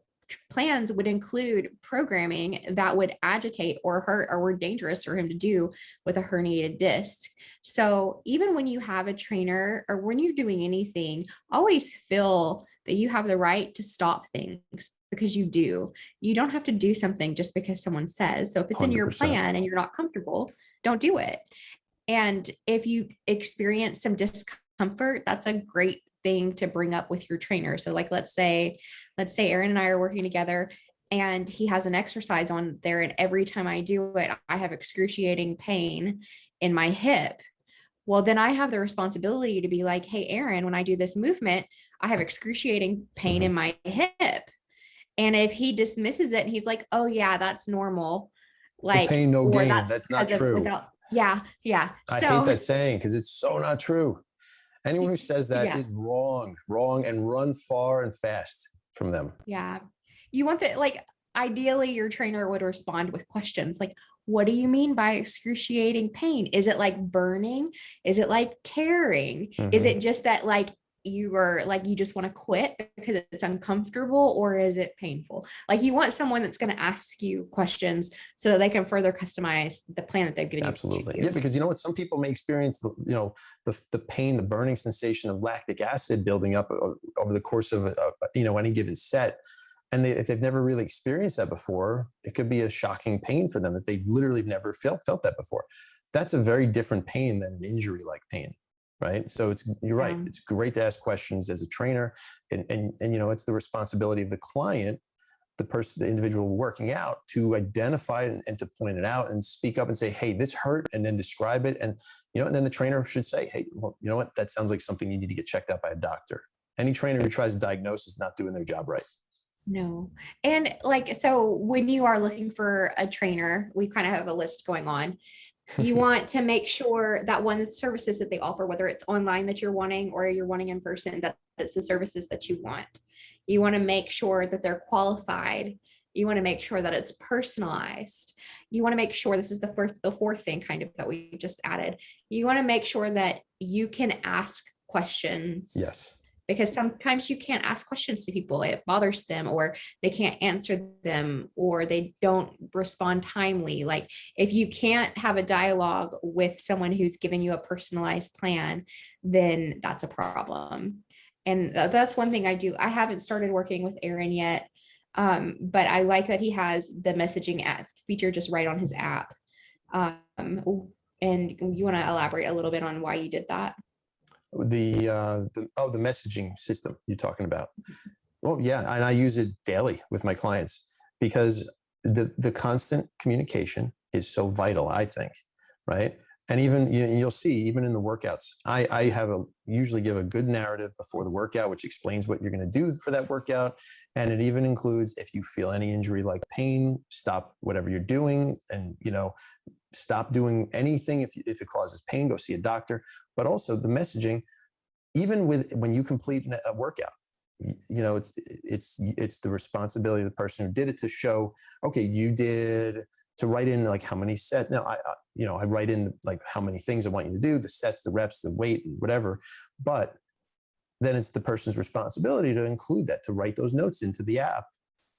plans would include programming that would agitate or hurt or were dangerous for him to do with a herniated disc. So even when you have a trainer or when you're doing anything, always feel that you have the right to stop things, because you do. You don't have to do something just because someone says. So if it's in your 100%. plan and you're not comfortable, don't do it. And if you experience some discomfort, that's a great thing to bring up with your trainer. So like, let's say Aaron and I are working together and he has an exercise on there, and every time I do it, I have excruciating pain in my hip. Well, then I have the responsibility to be like, hey, Aaron, when I do this movement, I have excruciating pain in my hip. And if he dismisses it and he's like, oh yeah, that's normal. Like, no pain, no gain. That's not true. Yeah. I hate that saying because it's so not true. Anyone who says that is wrong, and run far and fast from them. Yeah. You want that, like, ideally your trainer would respond with questions like, what do you mean by excruciating pain? Is it like burning? Is it like tearing? Is it just that like you just want to quit because it's uncomfortable, or is it painful? Like you want someone that's going to ask you questions so that they can further customize the plan that they've given you. Absolutely. Yeah, because you know what? Some people may experience, the pain, the burning sensation of lactic acid building up over the course of, any given set. And if they've never really experienced that before, it could be a shocking pain for them if they literally never felt that before. That's a very different pain than an injury-like pain. Right. So you're right. It's great to ask questions as a trainer, and it's the responsibility of the client, the person, the individual working out, to identify and to point it out and speak up and say, hey, this hurt, and then describe it. And, and then the trainer should say, hey, well, you know what, that sounds like something you need to get checked out by a doctor. Any trainer who tries to diagnose is not doing their job right. No. And so when you are looking for a trainer, we kind of have a list going on. You want to make sure that one services that they offer, whether it's online that you're wanting or you're wanting in person, that it's the services that you want. You want to make sure that they're qualified. You want to make sure that it's personalized. You want to make sure, this is the fourth thing kind of that we just added. You want to make sure that you can ask questions. Yes. Because sometimes you can't ask questions to people. It bothers them, or they can't answer them, or they don't respond timely. Like if you can't have a dialogue with someone who's giving you a personalized plan, then that's a problem. And that's one thing I do. I haven't started working with Aaron yet, but I like that he has the messaging app feature just right on his app. And you want to elaborate a little bit on why you did that? The messaging system you're talking about. Well, yeah, and I use it daily with my clients because the constant communication is so vital, I think, right? And even you'll see, even in the workouts, I usually give a good narrative before the workout, which explains what you're going to do for that workout, and it even includes, if you feel any injury like pain, stop whatever you're doing, and stop doing anything. If it causes pain, go see a doctor. But also the messaging, even when you complete a workout, it's the responsibility of the person who did it to show, okay, you did, to write in like how many sets. Now I write in like how many things I want you to do, the sets, the reps, the weight, whatever. But then it's the person's responsibility to include that, to write those notes into the app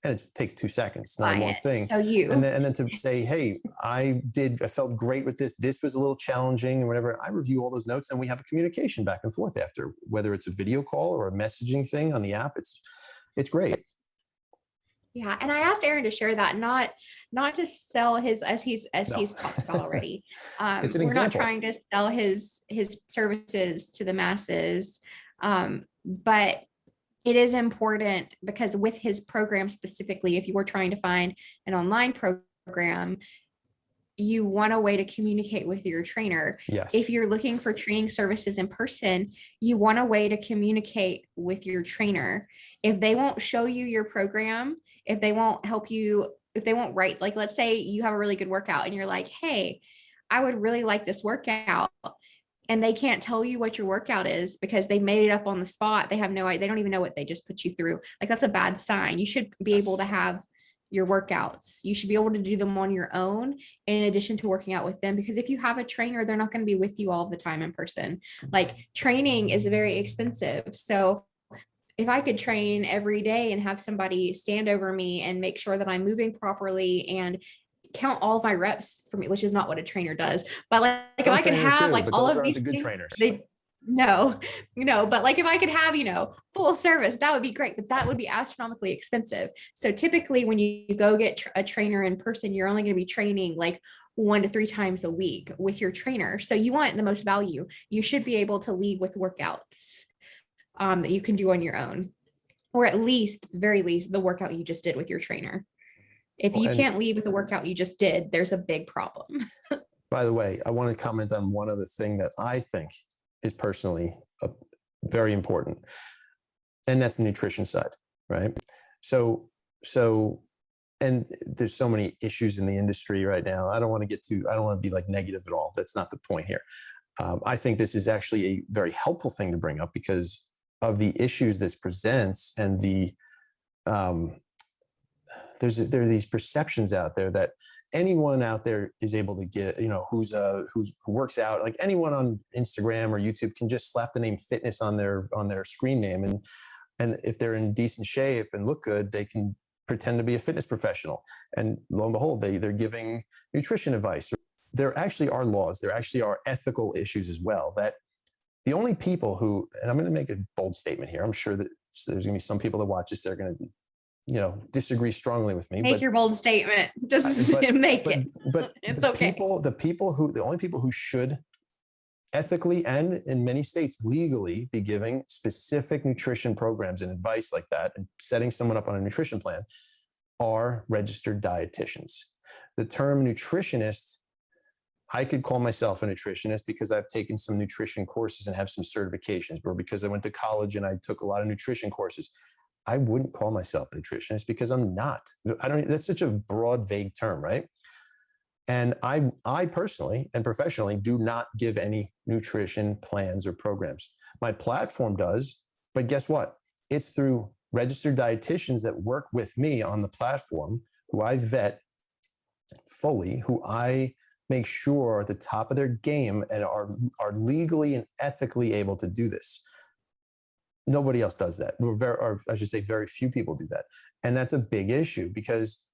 and it takes 2 seconds. It's not a long Client. thing. So you. And then to say, hey, I felt great with this. This was a little challenging or whatever. I review all those notes and we have a communication back and forth after, whether it's a video call or a messaging thing on the app. It's great. Yeah, and I asked Aaron to share that, not to sell his, as he's talked about already. It's an we're example. not trying to sell his services to the masses, but it is important because with his program specifically, if you were trying to find an online program, you want a way to communicate with your trainer. Yes. If you're looking for training services in person, you want a way to communicate with your trainer. If they won't show you your program, if they won't help you, if they won't write, like, let's say you have a really good workout and you're like, hey, I would really like this workout. And they can't tell you what your workout is because they made it up on the spot. They have no idea. They don't even know what they just put you through. Like, that's a bad sign. You should be able to have your workouts. You should be able to do them on your own in addition to working out with them, because if you have a trainer, they're not going to be with you all the time in person. Like, training is very expensive. So if I could train every day and have somebody stand over me and make sure that I'm moving properly and count all of my reps for me, which is not what a trainer does, but like if I could have like all of these good things, trainers. No, but like if I could have, full service, that would be great, but that would be astronomically expensive. So typically when you go get a trainer in person, you're only going to be training like 1 to 3 times a week with your trainer. So you want the most value. You should be able to lead with workouts that you can do on your own, or at least, very least, the workout you just did with your trainer. If you can't leave with the workout you just did, there's a big problem. By the way, I want to comment on one other thing that I think is personally very important, and that's the nutrition side, right? So, and there's so many issues in the industry right now. I don't want to be like negative at all. That's not the point here. I think this is actually a very helpful thing to bring up because of the issues this presents and there are these perceptions out there that anyone out there is able to get, who works out, like anyone on Instagram or YouTube can just slap the name fitness on their screen name. And if they're in decent shape and look good, they can pretend to be a fitness professional. And lo and behold, they're giving nutrition advice. There actually are laws. There actually are ethical issues as well, that the only people who, and I'm going to make a bold statement here. I'm sure that there's going to be some people that watch this, they're going to, disagree strongly with me. Make your bold statement. Just make it. But it's the okay. The only people who should ethically and in many states legally be giving specific nutrition programs and advice like that and setting someone up on a nutrition plan are registered dietitians. The term nutritionist, I could call myself a nutritionist because I've taken some nutrition courses and have some certifications, or because I went to college and I took a lot of nutrition courses. I wouldn't call myself a nutritionist because I'm not. That's such a broad, vague term, right? And I personally and professionally do not give any nutrition plans or programs. My platform does, but guess what? It's through registered dietitians that work with me on the platform, who I vet fully, who I make sure are at the top of their game and are legally and ethically able to do this. Nobody else does that. Very few people do that. And that's a big issue because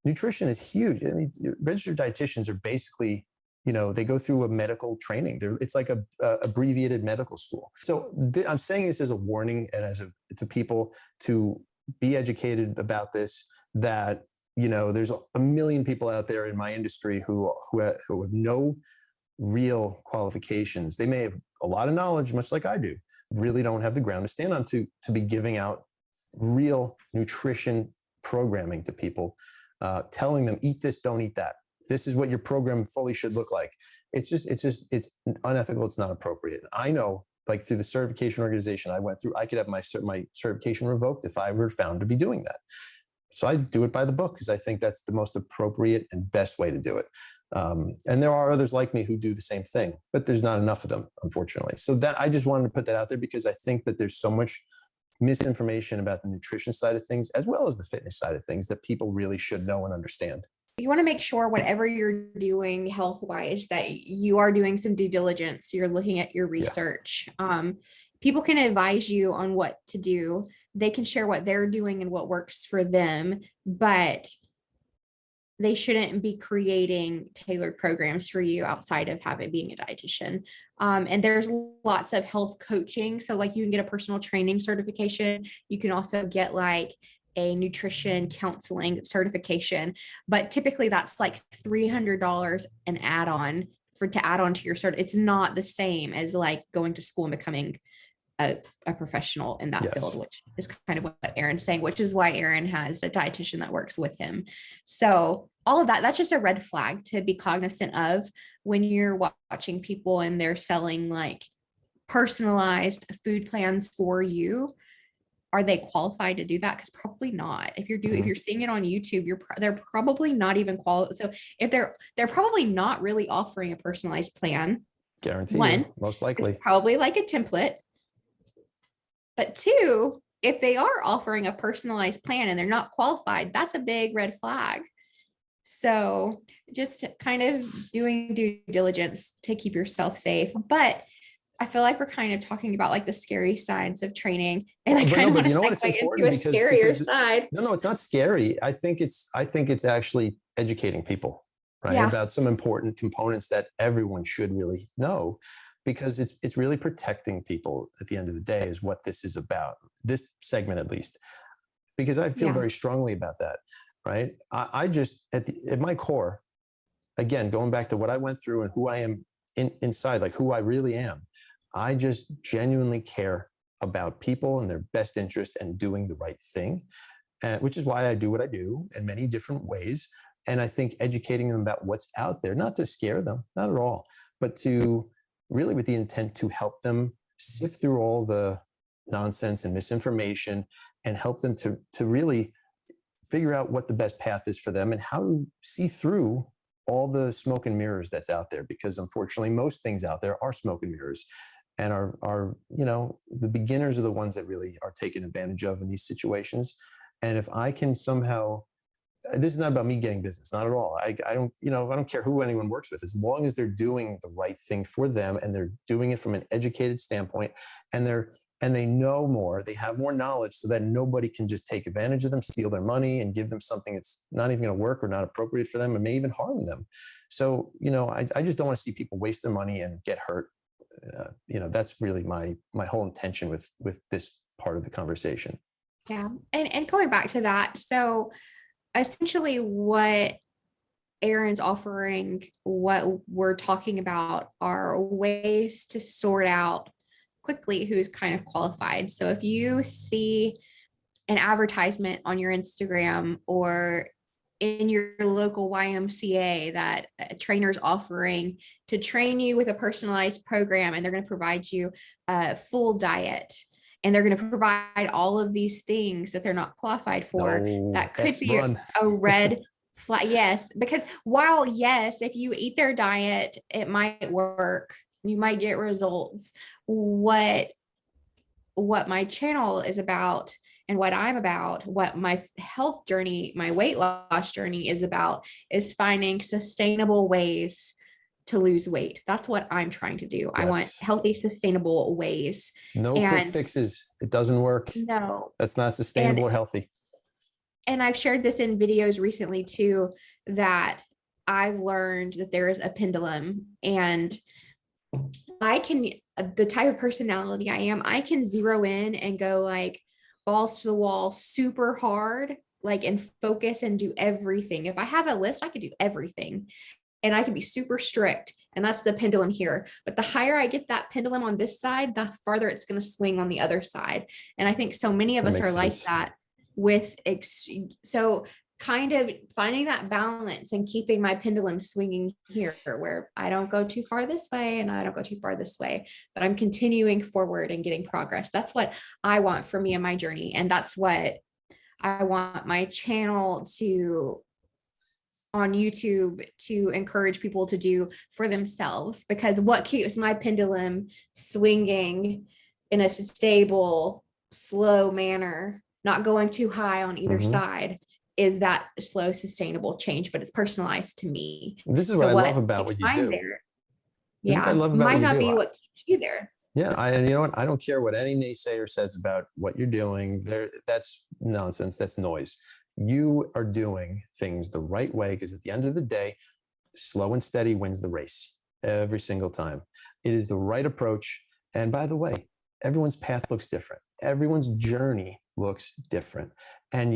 nutrition is huge. I mean, registered dietitians are basically, they go through a medical training. It's like a abbreviated medical school. So I'm saying this as a warning and to people to be educated about this, that, there's a million people out there in my industry who have no real qualifications. They may have a lot of knowledge, much like I do, really don't have the ground to stand on to be giving out real nutrition programming to people, telling them, eat this, don't eat that. This is what your program fully should look like. It's unethical. It's not appropriate. I know, like through the certification organization I went through, I could have my certification revoked if I were found to be doing that. So I do it by the book because I think that's the most appropriate and best way to do it. And there are others like me who do the same thing, but there's not enough of them, unfortunately. So that I just wanted to put that out there because I think that there's so much misinformation about the nutrition side of things, as well as the fitness side of things, that people really should know and understand. You want to make sure whatever you're doing health-wise, that you are doing some due diligence. You're looking at your research. People can advise you on what to do, they can share what they're doing and what works for them, but they shouldn't be creating tailored programs for you outside of being a dietitian. And there's lots of health coaching. So like you can get a personal training certification. You can also get like a nutrition counseling certification, but typically that's like $300 an add-on to add on to your cert. It's not the same as like going to school and becoming a professional in that field, which is kind of what Aaron's saying, which is why Aaron has a dietitian that works with him. So all of that's just a red flag to be cognizant of when you're watching people and they're selling like personalized food plans for you. Are they qualified to do that? Because probably not. If you're seeing it on YouTube, they're probably not even qualified. So if they're probably not really offering a personalized plan. Guaranteed. Most likely. Probably like a template. But two, if they are offering a personalized plan and they're not qualified, that's a big red flag. So just kind of doing due diligence to keep yourself safe. But I feel like we're kind of talking about like the scary sides of training, and I kind of want to segue into a scarier side. No, it's not scary. I think it's actually educating people, right? Yeah. About some important components that everyone should really know, because it's really protecting people at the end of the day is what this is about, this segment at least, because I feel very strongly about that, right? I just, at my core, again, going back to what I went through and who I am inside, like who I really am, I just genuinely care about people and their best interest and doing the right thing, which is why I do what I do in many different ways. And I think educating them about what's out there, not to scare them, not at all, but to really with the intent to help them sift through all the nonsense and misinformation and help them to really figure out what the best path is for them and how to see through all the smoke and mirrors that's out there. Because unfortunately, most things out there are smoke and mirrors, and are the beginners are the ones that really are taken advantage of in these situations. And if I can somehow, this is not about me getting business, not at all. I don't care who anyone works with, as long as they're doing the right thing for them and they're doing it from an educated standpoint, and they know more, they have more knowledge, so that nobody can just take advantage of them, steal their money, and give them something that's not even going to work or not appropriate for them and may even harm them. So, I just don't want to see people waste their money and get hurt. That's really my whole intention with this part of the conversation. Yeah. And going back to that, so essentially what Aaron's offering, what we're talking about, are ways to sort out quickly who's kind of qualified. So if you see an advertisement on your Instagram or in your local YMCA that a trainer's offering to train you with a personalized program, and they're going to provide you a full diet, and they're going to provide all of these things that they're not qualified for, that could be a red flag. Yes, because while yes, if you eat their diet, it might work, you might get results. What my channel is about and what I'm about, what my health journey, my weight loss journey is about, is finding sustainable ways to lose weight. That's what I'm trying to do. Yes. I want healthy, sustainable ways. No quick fixes. It doesn't work. No. That's not sustainable or healthy. And I've shared this in videos recently too, that I've learned that there is a pendulum, and the type of personality I am, I can zero in and go like balls to the wall, super hard, like, and focus and do everything. If I have a list, I could do everything, and I can be super strict. And that's the pendulum here. But the higher I get that pendulum on this side, the farther it's going to swing on the other side. And I think so many of us are like that with, so kind of finding that balance and keeping my pendulum swinging here, where I don't go too far this way and I don't go too far this way, but I'm continuing forward and getting progress. That's what I want for me and my journey. And that's what I want my channel on YouTube to encourage people to do for themselves, because what keeps my pendulum swinging in a stable, slow manner, not going too high on either side, is that slow, sustainable change, but it's personalized to me. This is what I love about what you do. Yeah, I love about might not be what keeps you there. Yeah, and you know what? I don't care what any naysayer says about what you're doing. That's nonsense. That's noise. You are doing things the right way because at the end of the day, slow and steady wins the race every single time. It is the right approach. And by the way, everyone's path looks different. Everyone's journey looks different. And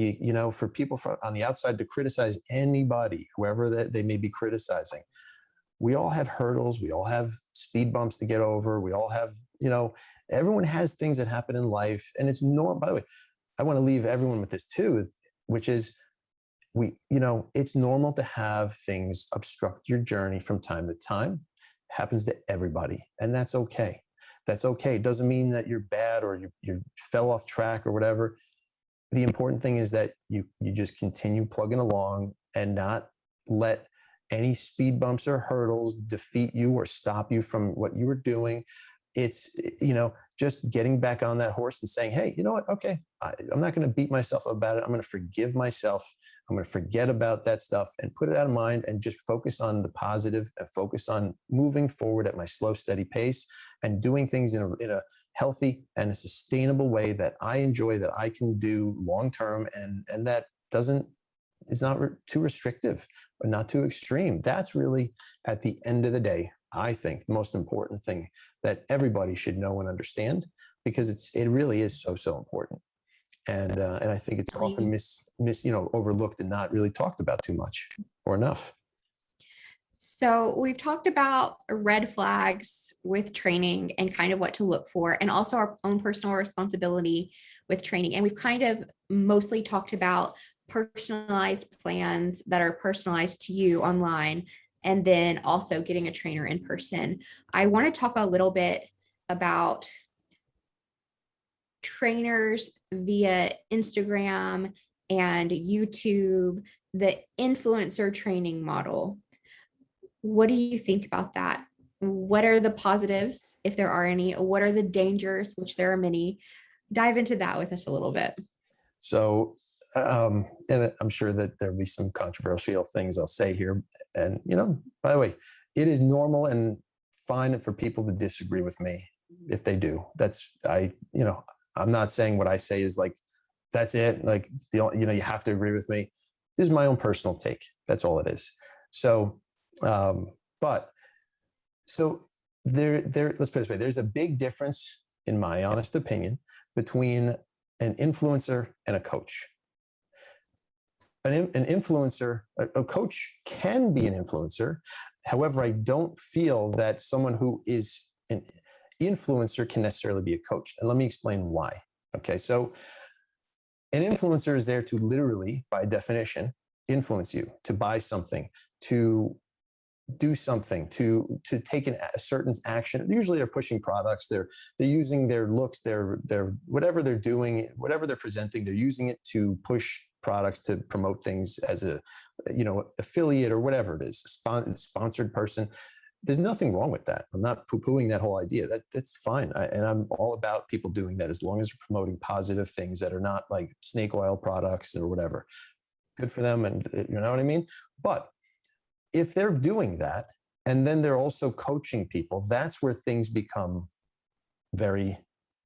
for people on the outside to criticize anybody, whoever that they may be criticizing, we all have hurdles. We all have speed bumps to get over. We all have, everyone has things that happen in life. And it's normal. By the way, I want to leave everyone with this too, which is it's normal to have things obstruct your journey from time to time. It happens to everybody. And that's okay. That's okay. It doesn't mean that you're bad or you fell off track or whatever. The important thing is that you just continue plugging along and not let any speed bumps or hurdles defeat you or stop you from what you were doing. It's, just getting back on that horse and saying, hey, you know what? Okay, I'm not going to beat myself up about it. I'm going to forgive myself. I'm going to forget about that stuff and put it out of mind and just focus on the positive and focus on moving forward at my slow, steady pace and doing things in a healthy and a sustainable way that I enjoy, that I can do long term, and that is not too restrictive or not too extreme. That's really, at the end of the day, I think the most important thing that everybody should know and understand, because it really is so important. And I think it's often overlooked and not really talked about too much or enough. So we've talked about red flags with training and kind of what to look for, and also our own personal responsibility with training. And we've kind of mostly talked about personalized plans that are personalized to you online, and then also getting a trainer in person. I want to talk a little bit about trainers via Instagram and YouTube, the influencer training model. What do you think about that? What are the positives, if there are any? What are the dangers, which there are many? Dive into that with us a little bit. So, and I'm sure that there'll be some controversial things I'll say here. And, by the way, it is normal and fine for people to disagree with me if they do. I'm not saying what I say is like, that's it. Like, you have to agree with me. This is my own personal take. That's all it is. So, let's put it this way. There's a big difference, in my honest opinion, between an influencer and a coach. An influencer, a coach can be an influencer. However, I don't feel that someone who is an influencer can necessarily be a coach. And let me explain why. Okay, so an influencer is there to literally, by definition, influence you, to buy something, to do something, to take a certain action. Usually they're pushing products, they're using their looks, their whatever they're doing, whatever they're presenting, they're using it to push products, to promote things as a affiliate or whatever it is, sponsored person. There's nothing wrong with that. I'm not poo-pooing that whole idea. That's fine. And I'm all about people doing that as long as they're promoting positive things that are not like snake oil products or whatever. Good for them. And you know what I mean? But if they're doing that, and then they're also coaching people, that's where things become very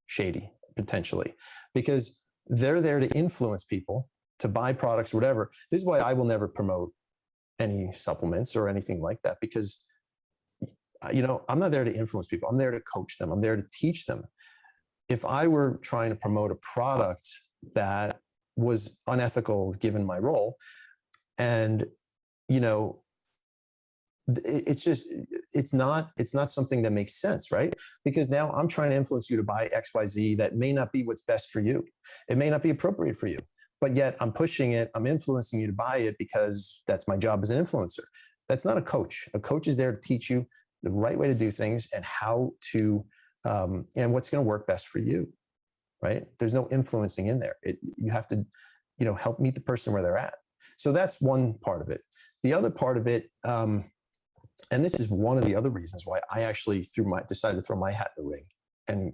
shady, potentially, because they're there to influence people to buy products, whatever. This is why I will never promote any supplements or anything like that, because I'm not there to influence people. I'm there to coach them. I'm there to teach them. If I were trying to promote a product that was unethical given my role, and it's not something that makes sense, right? Because now I'm trying to influence you to buy XYZ that may not be what's best for you. It may not be appropriate for you, but yet I'm pushing it. I'm influencing you to buy it because that's my job as an influencer. That's not a coach. A coach is there to teach you the right way to do things and how to, and what's going to work best for you, right? There's no influencing in there. You have to, help meet the person where they're at. So that's one part of it. The other part of it, and this is one of the other reasons why I actually decided to throw my hat in the ring and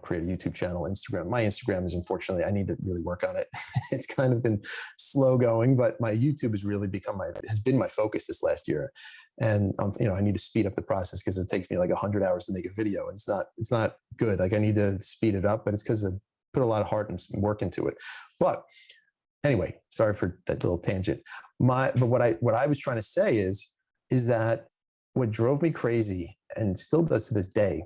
create a YouTube channel, Instagram. My Instagram is, unfortunately, I need to really work on it. It's kind of been slow going, but my YouTube has really has been my focus this last year. And, I need to speed up the process because it takes me like 100 hours to make a video. And it's not good. Like I need to speed it up, but it's because I put a lot of heart and work into it. But anyway, sorry for that little tangent. But what I was trying to say is that what drove me crazy and still does to this day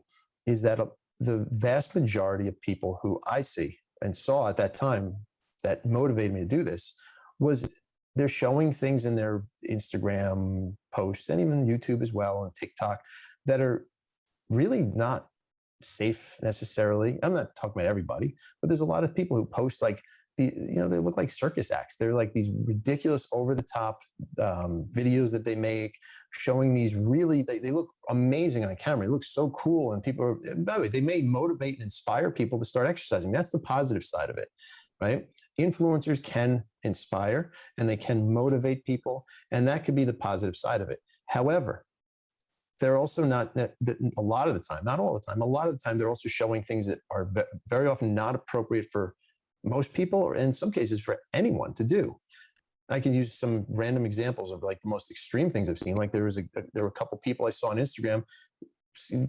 is that the vast majority of people who I see and saw at that time that motivated me to do this was they're showing things in their Instagram posts and even YouTube as well and TikTok that are really not safe necessarily. I'm not talking about everybody, but there's a lot of people who post like they look like circus acts. They're like these ridiculous over the top videos that they make showing these really, they look amazing on camera. They look so cool. And by the way, they may motivate and inspire people to start exercising. That's the positive side of it, right? Influencers can inspire and they can motivate people. And that could be the positive side of it. However, they're also not, a lot of the time, not all the time, a lot of the time, they're also showing things that are very often not appropriate for most people, or in some cases for anyone to do. I can use some random examples of like the most extreme things I've seen. Like there were a couple people I saw on Instagram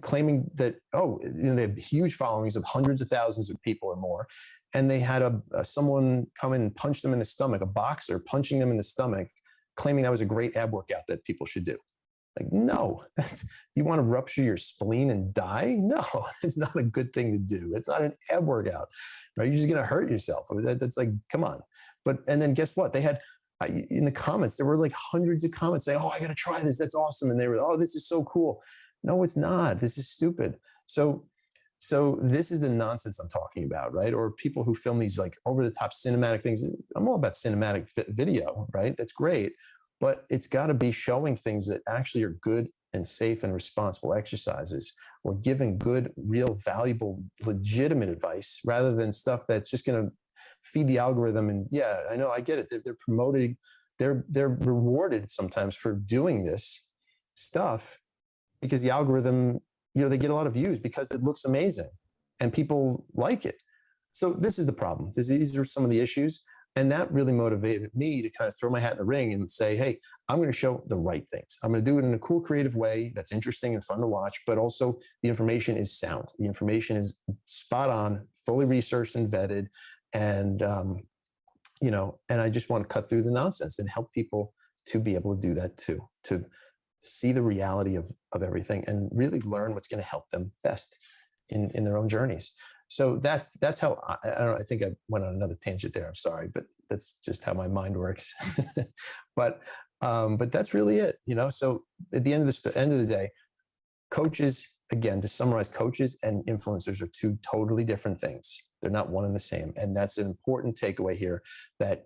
claiming that, they have huge followings of hundreds of thousands of people or more. And they had someone come in and punch them in the stomach, a boxer punching them in the stomach, claiming that was a great ab workout that people should do. Like, no, you want to rupture your spleen and die? No, it's not a good thing to do. It's not an ab workout, right? You're just going to hurt yourself. That's like, come on. And then guess what? They had in the comments, there were like hundreds of comments saying, I got to try this. That's awesome. And they were, this is so cool. No, it's not. This is stupid. So this is the nonsense I'm talking about, right? Or people who film these like over the top cinematic things. I'm all about cinematic video, right? That's great. But it's got to be showing things that actually are good and safe and responsible exercises, or giving good, real, valuable, legitimate advice rather than stuff that's just going to feed the algorithm. And yeah, I know, I get it. They're promoted, they're rewarded sometimes for doing this stuff because the algorithm, they get a lot of views because it looks amazing and people like it. So this is the problem. These are some of the issues. And that really motivated me to kind of throw my hat in the ring and say, hey, I'm going to show the right things. I'm going to do it in a cool, creative way that's interesting and fun to watch, but also the information is sound. The information is spot on, fully researched and vetted. And, and I just want to cut through the nonsense and help people to be able to do that too, to see the reality of everything and really learn what's going to help them best in their own journeys. So that's how I think I went on another tangent there. I'm sorry, but that's just how my mind works. But that's really it, So at the end of the day, coaches, again, to summarize, coaches and influencers are two totally different things. They're not one and the same, and that's an important takeaway here. That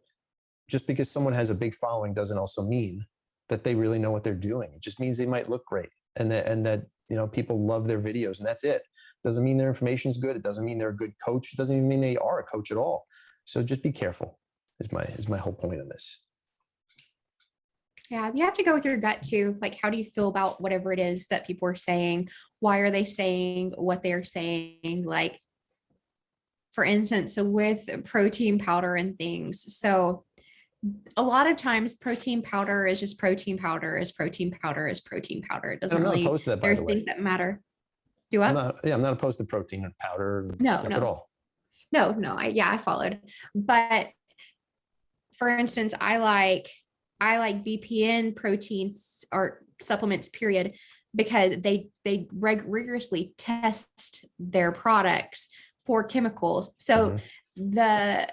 just because someone has a big following doesn't also mean that they really know what they're doing. It just means they might look great, and that people love their videos, and that's it. Doesn't mean their information is good. It doesn't mean they're a good coach. It doesn't even mean they are a coach at all. So just be careful is my whole point on this. Yeah, you have to go with your gut too. Like, how do you feel about whatever it is that people are saying? Why are they saying what they're saying? Like, for instance, with protein powder and things. So a lot of times protein powder is just protein powder is protein powder is protein powder. It doesn't really, opposed to that, there's things that matter. Do what? I'm not opposed to protein and powder at all. No, I followed. But for instance, I like BPN proteins or supplements, period, because they rigorously test their products for chemicals. So the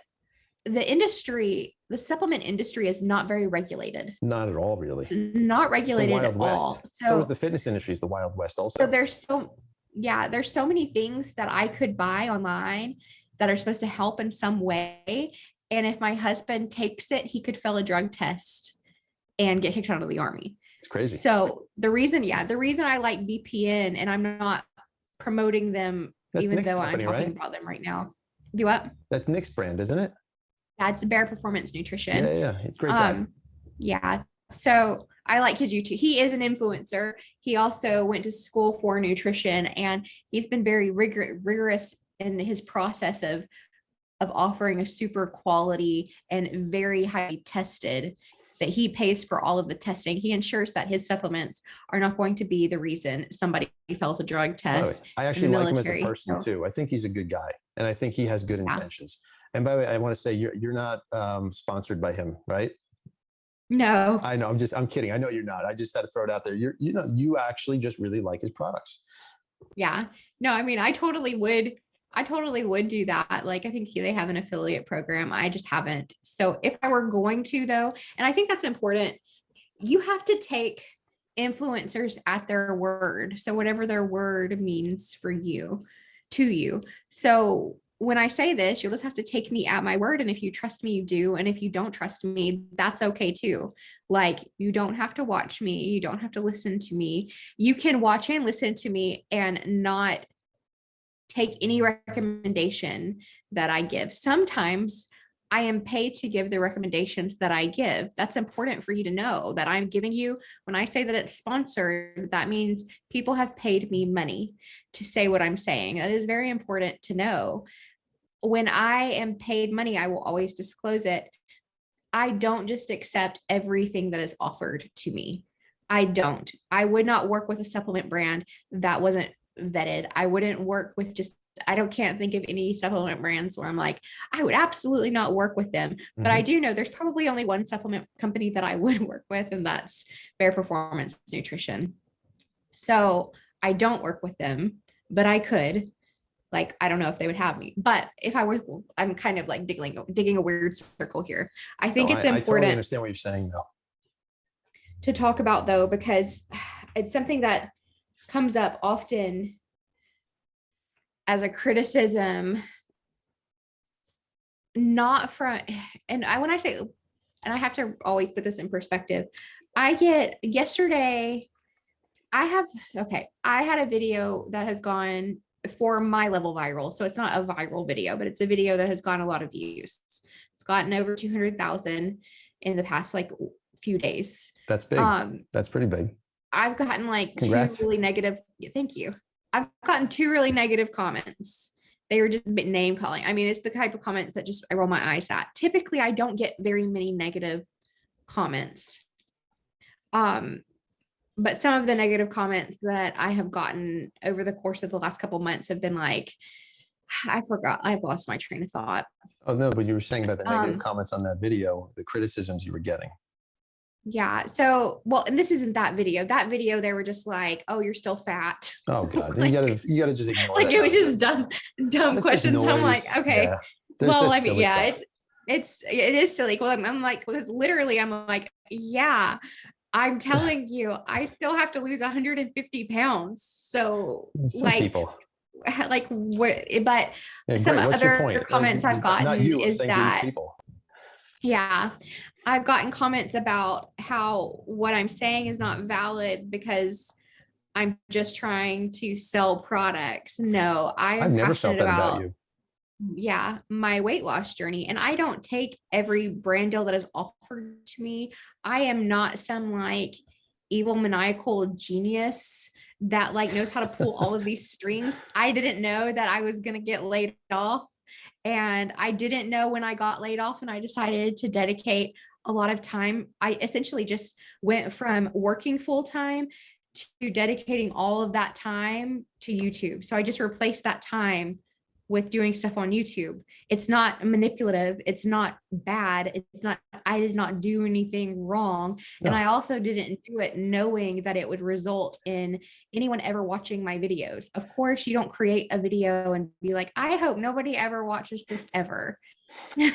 industry, the supplement industry is not very regulated. Not at all, really. It's not regulated at all. So is the fitness industry, is the Wild West also. So there's so many things that I could buy online that are supposed to help in some way. And if my husband takes it, he could fail a drug test and get kicked out of the army. It's crazy. So the reason I like BPN, and I'm not promoting them, that's even Nick's though company, I'm talking right? about them right now. Do what? That's Nick's brand, isn't it? That's Bear Performance Nutrition. Yeah. It's a great guy. Yeah. So I like his YouTube. He is an influencer. He also went to school for nutrition, and he's been very rigorous and his process of offering a super quality and very highly tested, that he pays for all of the testing. He ensures that his supplements are not going to be the reason somebody fails a drug test. I actually like him as a person too. I think he's a good guy, and I think he has good intentions. And by the way, I want to say you're not sponsored by him, right? No, I know. I'm kidding. I know you're not. I just had to throw it out there. You actually just really like his products. Yeah. No, I mean, I totally would do that. Like, I think they have an affiliate program. I just haven't. So if I were going to, though, and I think that's important, you have to take influencers at their word. So whatever their word means for you, to you. So when I say this, you'll just have to take me at my word. And if you trust me, you do. And if you don't trust me, that's okay too. Like, you don't have to watch me. You don't have to listen to me. You can watch and listen to me and not take any recommendation that I give. Sometimes I am paid to give the recommendations that I give. That's important for you to know, that I'm giving you. When I say that it's sponsored, that means people have paid me money to say what I'm saying. That is very important to know. When I am paid money, I will always disclose it. I don't just accept everything that is offered to me. I don't. I would not work with a supplement brand that wasn't vetted. I wouldn't work with can't think of any supplement brands where I'm like, I would absolutely not work with them. But I do know there's probably only one supplement company that I would work with, and that's Bare Performance Nutrition. So I don't work with them, but I could. Like, I don't know if they would have me, but if I was, I'm kind of like digging a weird circle here. I think it's important. I totally understand what you're saying, though, to talk about, though, because it's something that comes up often as a criticism, not from, and when I say, and I have to always put this in perspective, I had a video that has gone for my level viral. So it's not a viral video, but it's a video that has gotten a lot of views. It's gotten over 200,000 in the past few days. That's big. That's pretty big. I've gotten Congrats. 2 really negative. Thank you. I've gotten 2 really negative comments. They were just name calling. I mean, it's the type of comments that just I roll my eyes at. Typically, I don't get very many negative comments. But some of the negative comments that I have gotten over the course of the last couple of months have been like, I forgot. I've lost my train of thought. Oh, no, but you were saying about the negative comments on that video, the criticisms you were getting. Yeah. So, well, and this isn't that video. That video, they were just like, "Oh, you're still fat." Oh God, you gotta just ignore. It was just dumb questions. So I'm like, okay, yeah. Well, I mean, yeah, it is silly. Well, I'm like, because literally, I'm like, yeah, I'm telling you, I still have to lose 150 pounds. So, some people. What? But some other comments I've gotten is that people. Yeah. I've gotten comments about how what I'm saying is not valid because I'm just trying to sell products. No, I've never felt that about you. Yeah, my weight loss journey. And I don't take every brand deal that is offered to me. I am not some evil maniacal genius that knows how to pull all of these strings. I didn't know that I was going to get laid off. And I didn't know when I got laid off, and I decided to dedicate a lot of time. I essentially just went from working full time to dedicating all of that time to YouTube. So I just replaced that time with doing stuff on YouTube. It's not manipulative. It's not bad. I did not do anything wrong. No. And I also didn't do it knowing that it would result in anyone ever watching my videos. Of course, you don't create a video and be like, I hope nobody ever watches this ever. And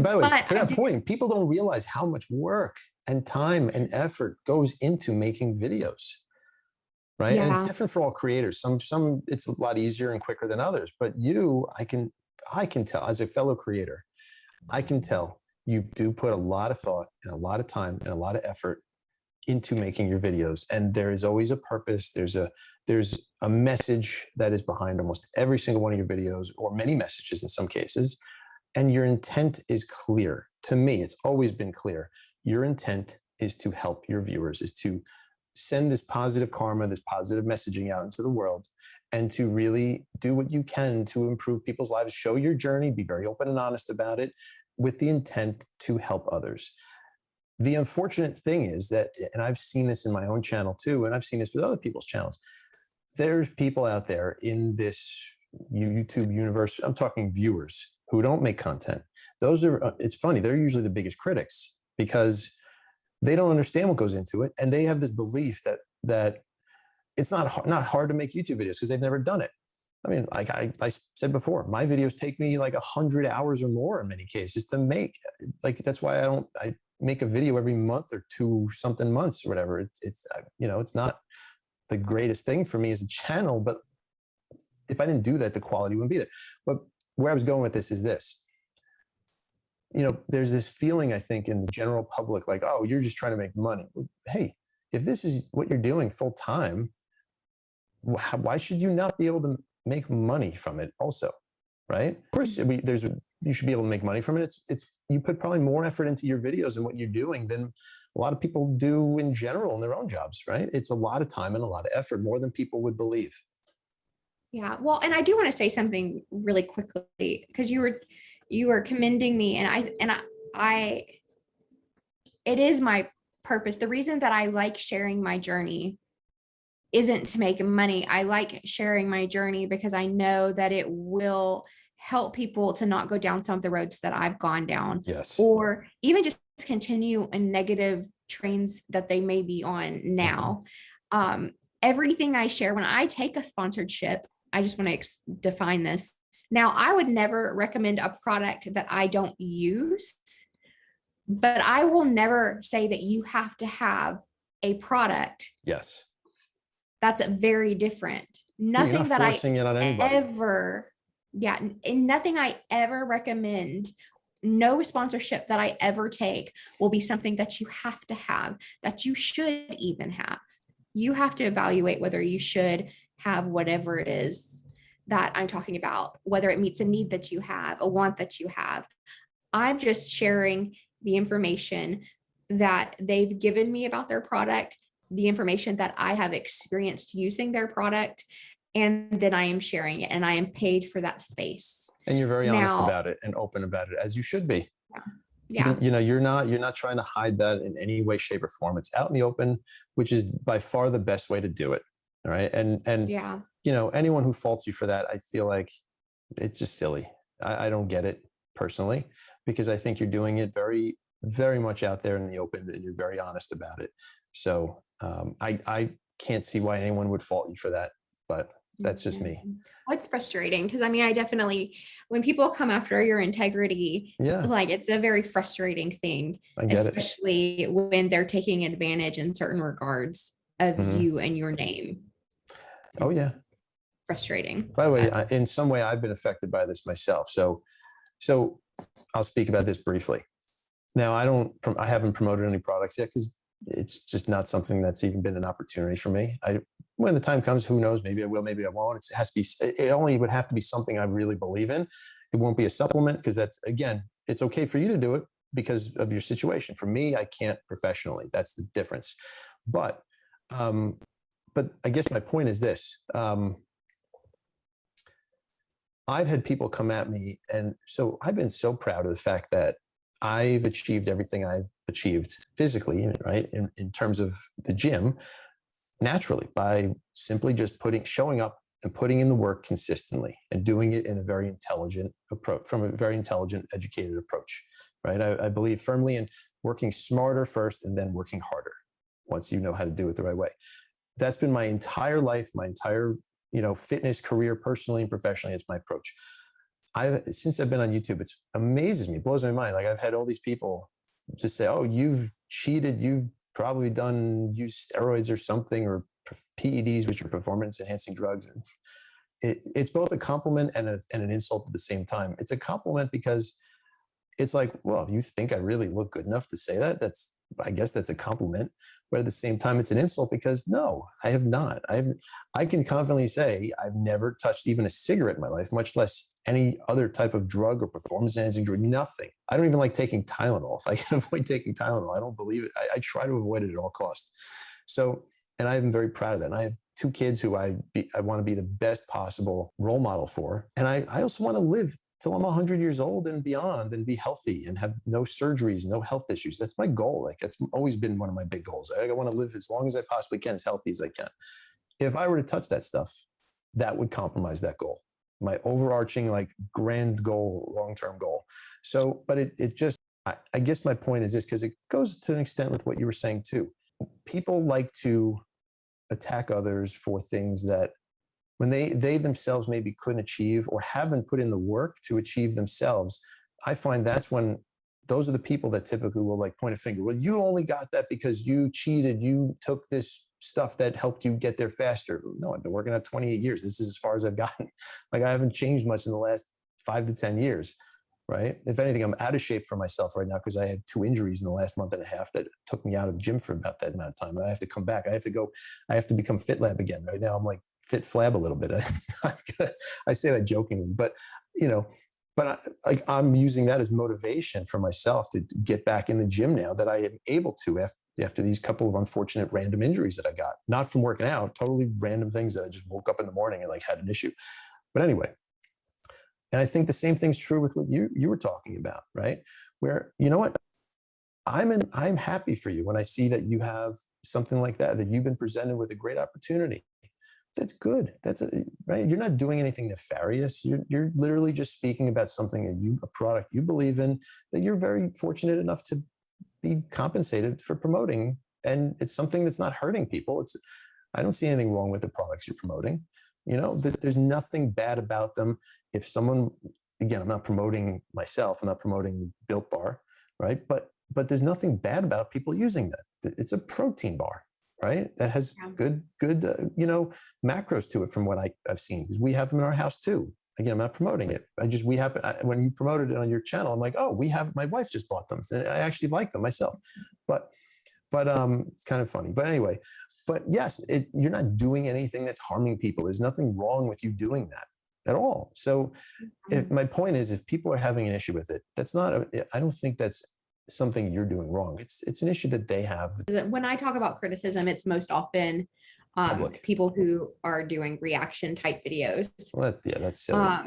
by the way, to that point, people don't realize how much work and time and effort goes into making videos. Right. Yeah. And it's different for all creators. Some it's a lot easier and quicker than others. But I can tell as a fellow creator, I can tell you do put a lot of thought and a lot of time and a lot of effort into making your videos. And there is always a purpose. There's a message that is behind almost every single one of your videos, or many messages in some cases. And your intent is clear. To me, it's always been clear. Your intent is to help your viewers, is to send this positive karma, this positive messaging out into the world. and to really do what you can to improve people's lives, show your journey, be very open and honest about it with the intent to help others. The unfortunate thing is that, and I've seen this in my own channel too, and I've seen this with other people's channels, there's people out there in this YouTube universe, I'm talking viewers, who don't make content. Those are, it's funny, they're usually the biggest critics because they don't understand what goes into it. And they have this belief that it's not hard to make YouTube videos because they've never done it. I mean, like I said before, my videos take me like 100 hours or more in many cases to make. Like, that's why I make a video every month or 2 something months or whatever. It's it's not the greatest thing for me as a channel, but if I didn't do that, the quality wouldn't be there. But where I was going with this is this. There's this feeling, I think, in the general public, like, oh, you're just trying to make money. Hey, if this is what you're doing full time, why should you not be able to make money from it also? Right? Of course, you should be able to make money from it. It's you put probably more effort into your videos and what you're doing than a lot of people do in general in their own jobs, right? It's a lot of time and a lot of effort, more than people would believe. Yeah. Well, and I do want to say something really quickly, because you were commending me, and I it is my purpose. The reason that I like sharing my journey isn't to make money. I like sharing my journey because I know that it will help people to not go down some of the roads that I've gone down. Yes. Or even just continue in negative trains that they may be on now. Everything I share, when I take a sponsorship, I just want to define this. Now, I would never recommend a product that I don't use, but I will never say that you have to have a product. Yes. That's very different. Nothing that I ever, and nothing I ever recommend, no sponsorship that I ever take will be something that you have to have, that you should even have. You have to evaluate whether you should have whatever it is that I'm talking about, whether it meets a need that you have, a want that you have. I'm just sharing the information that they've given me about their product, the information that I have experienced using their product, and then I am sharing it, and I am paid for that space. And you're very honest about it and open about it, as you should be. Yeah. You're not trying to hide that in any way, shape, or form. It's out in the open, which is by far the best way to do it. All right. And anyone who faults you for that, I feel like it's just silly. I don't get it personally, because I think you're doing it very, very much out there in the open, and you're very honest about it. So I can't see why anyone would fault you for that, but that's just me. Well, it's frustrating because I definitely, when people come after your integrity, like, it's a very frustrating thing, especially when they're taking advantage in certain regards of you and your name. Oh yeah. Frustrating. By the way, in some way I've been affected by this myself. So I'll speak about this briefly. Now, I haven't promoted any products yet because it's just not something that's even been an opportunity for me. When the time comes, who knows? Maybe I will, maybe I won't. It only would have to be something I really believe in. It won't be a supplement, because it's okay for you to do it because of your situation. For me, I can't professionally. That's the difference. But I guess my point is this. I've had people come at me, and so I've been so proud of the fact that I've achieved everything I've achieved physically, right? In terms of the gym, naturally, by simply just showing up and putting in the work consistently and doing it in a very intelligent approach, from a very intelligent, educated approach, right? I believe firmly in working smarter first and then working harder once you know how to do it the right way. That's been my entire life, my entire, fitness career, personally and professionally. It's my approach. Since I've been on YouTube, it amazes me, blows my mind. Like, I've had all these people just say, oh, you've cheated. You've probably used steroids or something, or PEDs, which are performance enhancing drugs. And it's both a compliment and an insult at the same time. It's a compliment because it's like, well, if you think I really look good enough to say that, I guess that's a compliment. But at the same time, it's an insult because no, I have not. I can confidently say I've never touched even a cigarette in my life, much less any other type of drug or performance enhancing drug, nothing. I don't even like taking Tylenol. If I can avoid taking Tylenol, I don't believe it. I try to avoid it at all costs. So, and I'm very proud of that. And I have two kids who I want to be the best possible role model for. And I also want to live till I'm 100 years old and beyond and be healthy and have no surgeries, no health issues. That's my goal. Like that's always been one of my big goals. I want to live as long as I possibly can, as healthy as I can. If I were to touch that stuff, that would compromise that goal, my overarching like grand goal, long-term goal. So, but it just, I guess my point is this, because it goes to an extent with what you were saying too. People like to attack others for things that when they themselves maybe couldn't achieve or haven't put in the work to achieve themselves. I find that's when those are the people that typically will like point a finger. Well, you only got that because you cheated. You took this stuff that helped you get there faster. No, I've been working out 28 years. This is as far as I've gotten. Like I haven't changed much in the last 5 to 10 years, right? If anything, I'm out of shape for myself right now because I had 2 injuries in the last month and a half that took me out of the gym for about that amount of time. I have to come back. I have to become FitLabb again. Right now I'm like FitFlab a little bit. It's not good. I say that jokingly, but I'm using that as motivation for myself to get back in the gym now that I am able to after these couple of unfortunate random injuries that I got, not from working out, totally random things that I just woke up in the morning and like had an issue. But anyway, and I think the same thing's true with what you were talking about, right? Where, you know what, I'm happy for you when I see that you have something like that you've been presented with a great opportunity. That's good. Right. You're not doing anything nefarious. You're literally just speaking about something that a product you believe in, that you're very fortunate enough to be compensated for promoting. And it's something that's not hurting people. I don't see anything wrong with the products you're promoting. There's nothing bad about them. If someone, again, I'm not promoting myself, I'm not promoting Built Bar, right? But there's nothing bad about people using that. It's a protein bar, right? That has good macros to it from what I've seen. Because we have them in our house too. Again, I'm not promoting it. When you promoted it on your channel, I'm like, oh, my wife just bought them. And I actually like them myself. But it's kind of funny. But anyway, but yes, you're not doing anything that's harming people. There's nothing wrong with you doing that at all. So my point is, if people are having an issue with it, I don't think that's something you're doing wrong. It's an issue that they have. When I talk about criticism, it's most often people who are doing reaction type videos. Well, that's silly.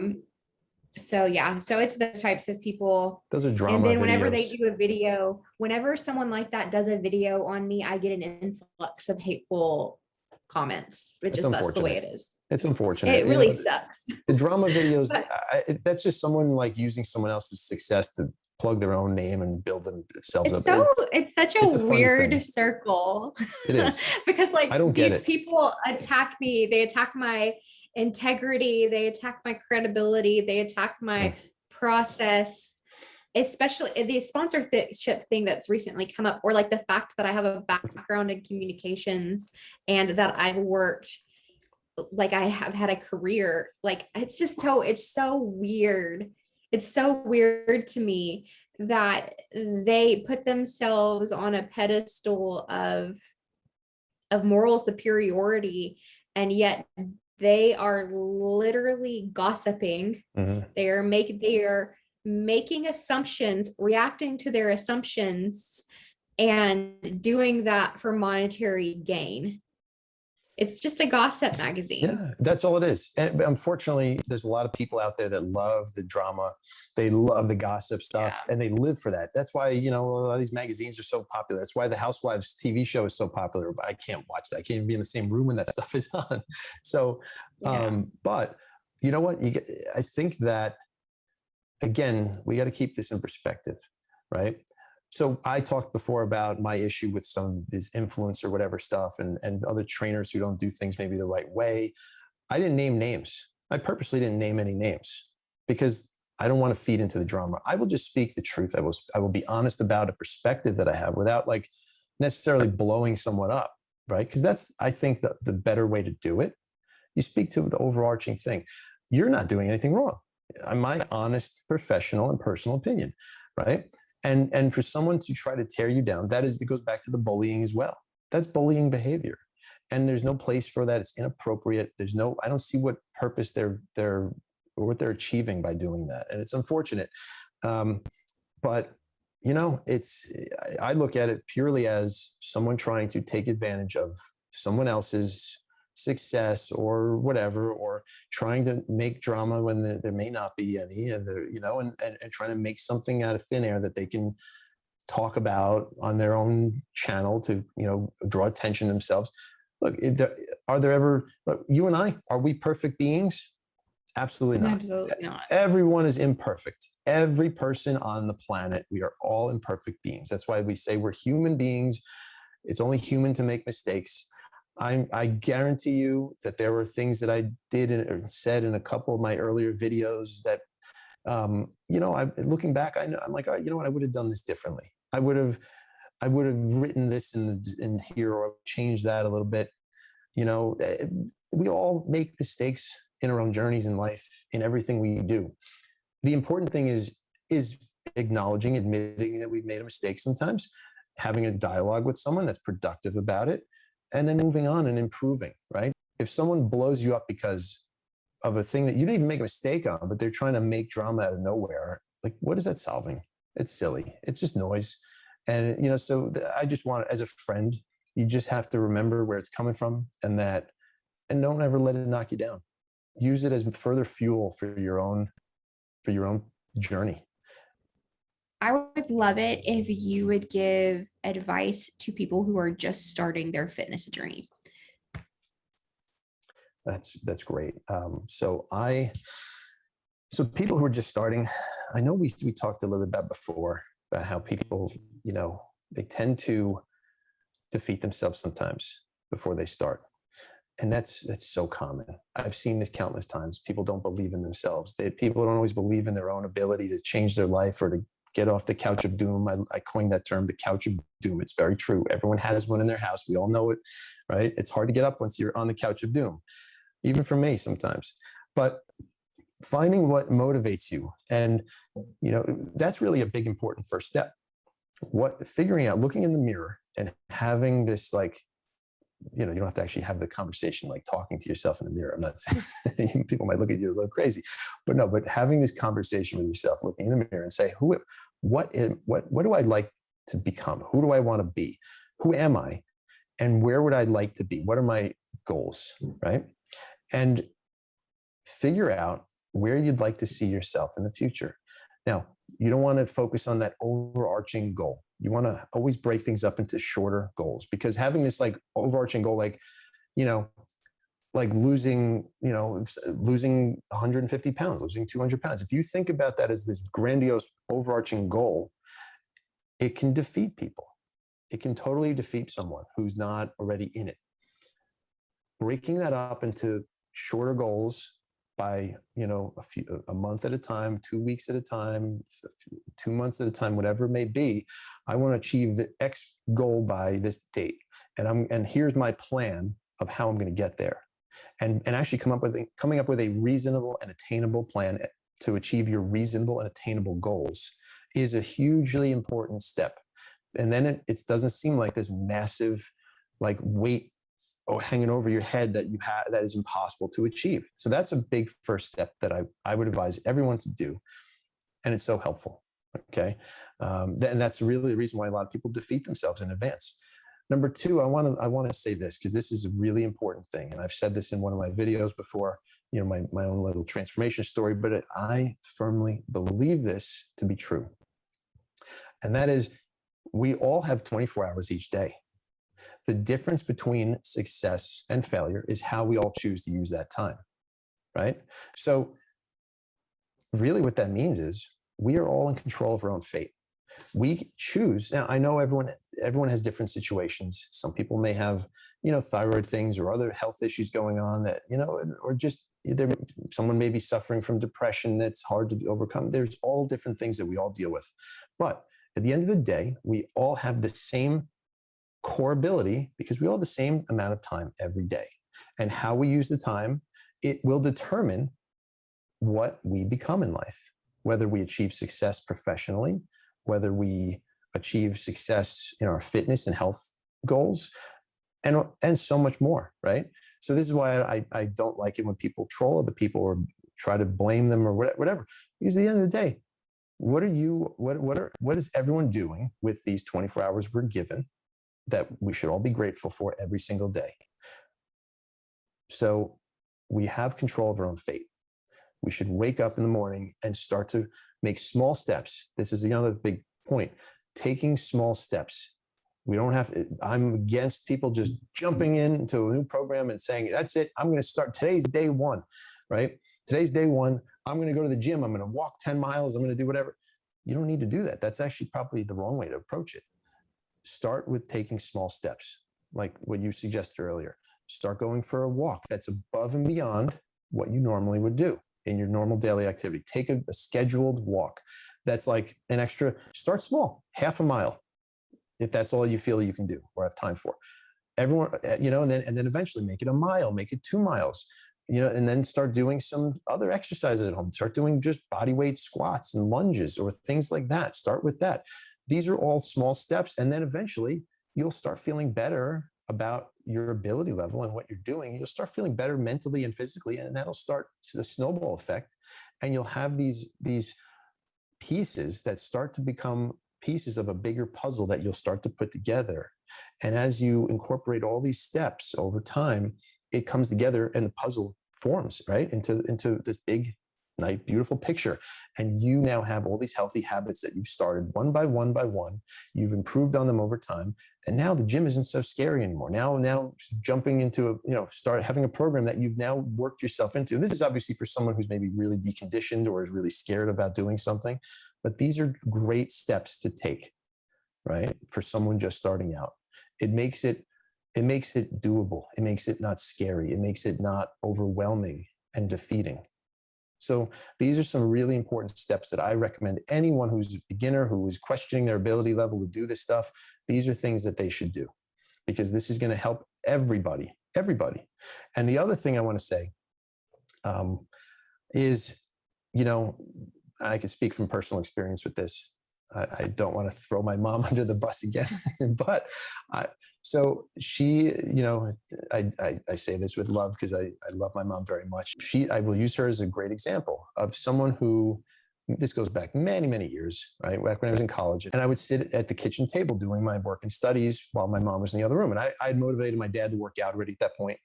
So it's those types of people. Those are drama. And then whenever videos. they do a video, whenever someone like that does a video on me, I get an influx of hateful comments, that's the way it is. It's unfortunate. It really sucks. The drama videos, that's just someone like using someone else's success to plug their own name and build themselves up. It's such a weird circle. It is. Because I don't get these people attack me. They attack my integrity. They attack my credibility. They attack my process, especially the sponsorship thing that's recently come up, or like the fact that I have a background in communications and that I've worked, like I have had a career. Like it's so weird. It's so weird to me that they put themselves on a pedestal of moral superiority, and yet they are literally gossiping. Mm-hmm. They are making assumptions, reacting to their assumptions, and doing that for monetary gain. It's just a gossip magazine. Yeah, that's all it is. And unfortunately, there's a lot of people out there that love the drama. They love the gossip stuff, and they live for that. That's why, a lot of these magazines are so popular. That's why the Housewives TV show is so popular. But I can't watch that. I can't even be in the same room when that stuff is on. So, but you know what? I think that, again, we got to keep this in perspective, right? So I talked before about my issue with some of this influence or whatever stuff and other trainers who don't do things maybe the right way. I didn't name names. I purposely didn't name any names because I don't want to feed into the drama. I will just speak the truth. I will be honest about a perspective that I have without like necessarily blowing someone up, right? Because that's, I think, the better way to do it. You speak to the overarching thing. You're not doing anything wrong. My honest, professional, and personal opinion, right? And for someone to try to tear you down, it goes back to the bullying as well. That's bullying behavior. And there's no place for that. It's inappropriate. I don't see what purpose what they're achieving by doing that. And it's unfortunate. But I look at it purely as someone trying to take advantage of someone else's success or whatever, or trying to make drama when there may not be any, and and trying to make something out of thin air that they can talk about on their own channel to, draw attention to themselves. Look, are there ever, look, you and I, are we perfect beings? Absolutely not. Absolutely not. Everyone is imperfect. Every person on the planet, we are all imperfect beings. That's why we say we're human beings. It's only human to make mistakes. I guarantee you that there were things that I did or said in a couple of my earlier videos that, looking back, I'm like, all right, you know what? I would have done this differently. I would have written this in here or changed that a little bit. We all make mistakes in our own journeys in life, in everything we do. The important thing is acknowledging, admitting that we've made a mistake sometimes, having a dialogue with someone that's productive about it, and then moving on and improving, right? If someone blows you up because of a thing that you didn't even make a mistake on, but they're trying to make drama out of nowhere, like, what is that solving? It's silly. It's just noise. And, so I just want, as a friend, you just have to remember where it's coming from, and don't ever let it knock you down. Use it as further fuel for your own journey. I would love it if you would give advice to people who are just starting their fitness journey. That's great. So people who are just starting, I know we talked a little bit about before about how people, they tend to defeat themselves sometimes before they start. And that's so common. I've seen this countless times. People don't believe in themselves. People don't always believe in their own ability to change their life or to get off the couch of doom. I coined that term, the couch of doom. It's very true. Everyone has one in their house. We all know it, right? It's hard to get up once you're on the couch of doom, even for me sometimes. But finding what motivates you, and that's really a big important first step. Figuring out, looking in the mirror and having this, like, you don't have to actually have the conversation like talking to yourself in the mirror. I'm not saying people might look at you a little crazy, but having this conversation with yourself, looking in the mirror and say, what do I like to become? Who do I want to be? Who am I? And where would I like to be? What are my goals, right? And figure out where you'd like to see yourself in the future. Now, you don't want to focus on that overarching goal. You want to always break things up into shorter goals, because having this like overarching goal, like losing 150 pounds, losing 200 pounds. If you think about that as this grandiose overarching goal, it can defeat people. It can totally defeat someone who's not already in it. Breaking that up into shorter goals by, a month at a time, 2 weeks at a time, 2 months at a time, whatever it may be. I want to achieve the X goal by this date. And here's my plan of how I'm going to get there. And actually coming up with a reasonable and attainable plan to achieve your reasonable and attainable goals is a hugely important step. And then it doesn't seem like this massive weight hanging over your head that that is impossible to achieve. So that's a big first step that I would advise everyone to do. And it's so helpful. Okay. And that's really the reason why a lot of people defeat themselves in advance. Number two, I want to say this, because this is a really important thing. And I've said this in one of my videos before, my own little transformation story, but I firmly believe this to be true. And that is, we all have 24 hours each day. The difference between success and failure is how we all choose to use that time, right? So really what that means is we are all in control of our own fate. We choose. Now, I know everyone has different situations. Some people may have, thyroid things or other health issues going on that, or just someone may be suffering from depression that's hard to overcome. There's all different things that we all deal with. But at the end of the day, we all have the same core ability, because we all have the same amount of time every day. And how we use the time, it will determine what we become in life, whether we achieve success professionally, whether we achieve success in our fitness and health goals, and so much more, right? So this is why I don't like it when people troll other people or try to blame them or whatever. Because at the end of the day, what is everyone doing with these 24 hours we're given that we should all be grateful for every single day? So we have control of our own fate. We should wake up in the morning and start to make small steps. This is another big point. Taking small steps. We don't have to, I'm against people just jumping into a new program and saying, that's it, I'm going to start. Today's day one, right? Today's day one. I'm going to go to the gym. I'm going to walk 10 miles. I'm going to do whatever. You don't need to do that. That's actually probably the wrong way to approach it. Start with taking small steps, like what you suggested earlier. Start going for a walk that's above and beyond what you normally would do in your normal daily activity. Take a scheduled walk that's like an extra. Start small, half a mile, if that's all you feel you can do or have time for. Everyone, and then eventually make it a mile, make it 2 miles, and then start doing some other exercises at home. Start doing just body weight squats and lunges or things like that. Start with that. These are all small steps. And then eventually you'll start feeling better about your ability level and what you're doing. You'll start feeling better mentally and physically, and that'll start the snowball effect. And you'll have these pieces that start to become pieces of a bigger puzzle that you'll start to put together. And as you incorporate all these steps over time, it comes together and the puzzle forms, right, into this big, nice, beautiful picture. And you now have all these healthy habits that you've started one by one by one. You've improved on them over time. And now the gym isn't so scary anymore. Now jumping into start having a program that you've now worked yourself into. And this is obviously for someone who's maybe really deconditioned or is really scared about doing something. But these are great steps to take, right? For someone just starting out. It makes it doable. It makes it not scary. It makes it not overwhelming and defeating. So these are some really important steps that I recommend anyone who's a beginner, who is questioning their ability level to do this stuff. These are things that they should do, because this is going to help everybody. And the other thing I want to say is, I can speak from personal experience with this. I don't want to throw my mom under the bus again, but so she, I say this with love because I love my mom very much. I will use her as a great example of someone who, this goes back many, many years, right? Back when I was in college, and I would sit at the kitchen table doing my work and studies while my mom was in the other room. And I had motivated my dad to work out already at that point.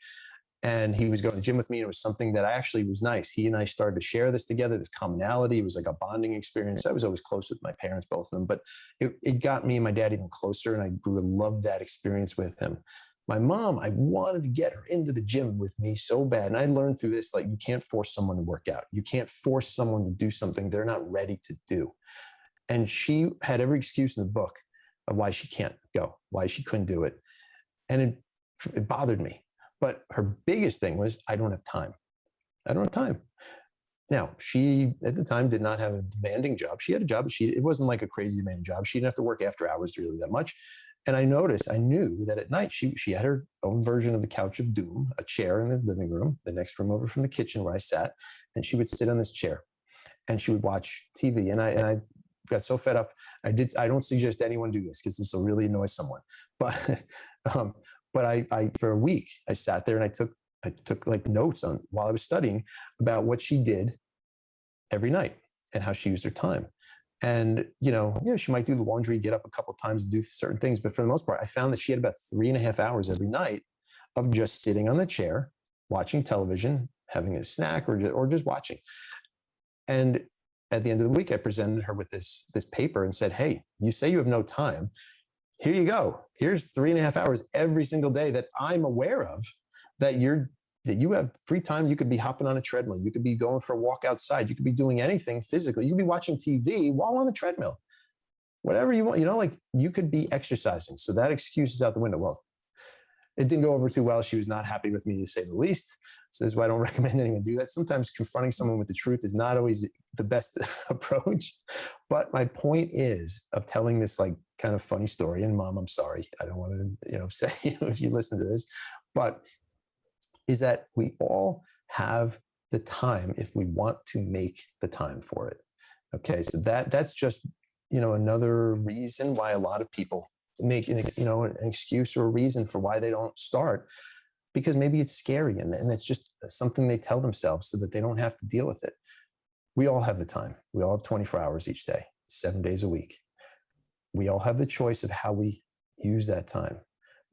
And he was going to the gym with me. And it was something that actually was nice. He and I started to share this together, this commonality. It was like a bonding experience. I was always close with my parents, both of them, but it got me and my dad even closer. And I grew to love that experience with him. My mom, I wanted to get her into the gym with me so bad. And I learned through this, like, you can't force someone to work out. You can't force someone to do something they're not ready to do. And she had every excuse in the book of why she can't go, why she couldn't do it. And it bothered me. But her biggest thing was, I don't have time. Now, she, at the time, did not have a demanding job. She had a job, but it wasn't like a crazy demanding job. She didn't have to work after hours really that much. And I knew that at night, she had her own version of the couch of doom, a chair in the living room, the next room over from the kitchen where I sat. And she would sit on this chair and she would watch TV. And I got so fed up. I don't suggest anyone do this because this will really annoy someone. But I for a week, I sat there and I took like notes on while I was studying about what she did every night and how she used her time. And, she might do the laundry, get up a couple of times, do certain things. But for the most part, I found that she had about 3.5 hours every night of just sitting on the chair, watching television, having a snack or just watching. And at the end of the week, I presented her with this paper and said, hey, you say you have no time. Here you go. Here's 3.5 hours every single day that I'm aware of that you have free time. You could be hopping on a treadmill. You could be going for a walk outside. You could be doing anything physically. You could be watching TV while on the treadmill, whatever you want, like you could be exercising. So that excuse is out the window. Well, it didn't go over too well. She was not happy with me, to say the least. So that's why I don't recommend anyone do that. Sometimes confronting someone with the truth is not always the best approach. But my point is of telling this like kind of funny story, and Mom, I'm sorry. I don't want to, say if you listen to this, but is that we all have the time if we want to make the time for it. Okay. So that's just, another reason why a lot of people make an excuse or a reason for why they don't start, because maybe it's scary and it's just something they tell themselves so that they don't have to deal with it. We all have the time. We all have 24 hours each day, 7 days a week. We all have the choice of how we use that time.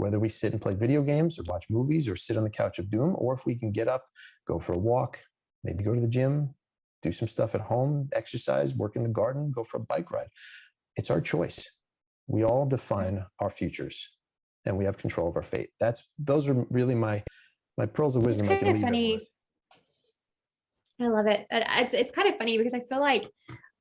whether we sit and play video games or watch movies or sit on the couch of doom, or if we can get up, go for a walk, maybe go to the gym, do some stuff at home, exercise, work in the garden, go for a bike ride. It's our choice. We all define our futures, and we have control of our fate. Those are really my pearls of wisdom I can leave everyone with. I love it. It's kind of funny because I feel like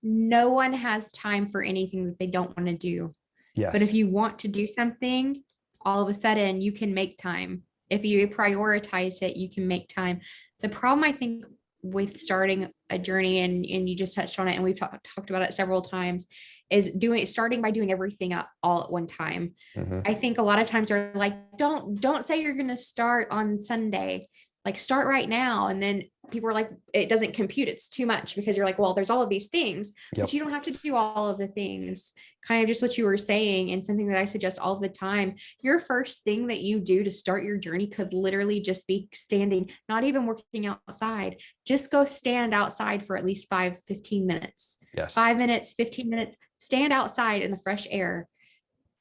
no one has time for anything that they don't want to do. Yes. But if you want to do something, all of a sudden you can make time. If you prioritize it, you can make time. The problem, I think, with starting a journey, and you just touched on it, and we've talked about it several times, is starting by doing everything all at one time. Mm-hmm. I think a lot of times they're like, don't say you're going to start on Sunday. Like, start right now. And then people are like, it doesn't compute. It's too much, because you're like, well, there's all of these things, but you don't have to do all of the things. Kind of just what you were saying, and something that I suggest all the time. Your first thing that you do to start your journey could literally just be standing, not even working outside. Just go stand outside for at least 15 minutes. Yes. 5 minutes, 15 minutes, stand outside in the fresh air.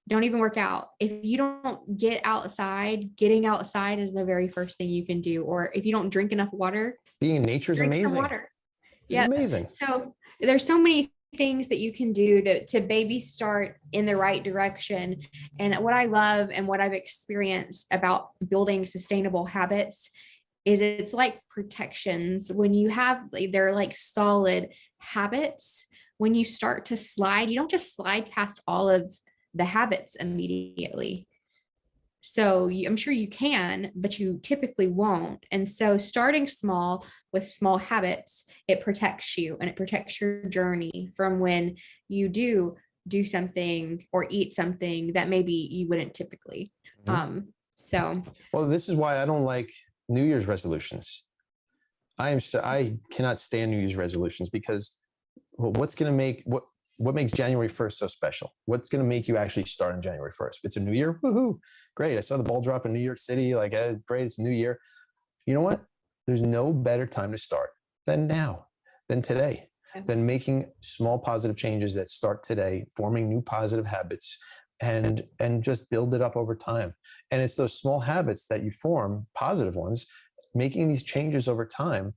Don't even work out. If you don't get outside, getting outside is the very first thing you can do. Or if you don't drink enough water, being in nature is amazing. Some water. Yeah, amazing. So there's so many things that you can do to baby start in the right direction. And what I love and what I've experienced about building sustainable habits is it's like protections. When you have, they're like solid habits. When you start to slide, you don't just slide past all of the habits immediately. So I'm sure you can, but you typically won't. And so starting small with small habits, it protects you, and it protects your journey from when you do something or eat something that maybe you wouldn't typically. Well, this is why I don't like New Year's resolutions. I cannot stand New Year's resolutions, because what's going to make what makes January 1st so special? What's going to make you actually start on January 1st? It's a new year. Woohoo. Great. I saw the ball drop in New York City. Like, great. It's a new year. You know what? There's no better time to start than now, than today, than making small positive changes that start today, forming new positive habits, and just build it up over time. And it's those small habits that you form, positive ones, making these changes over time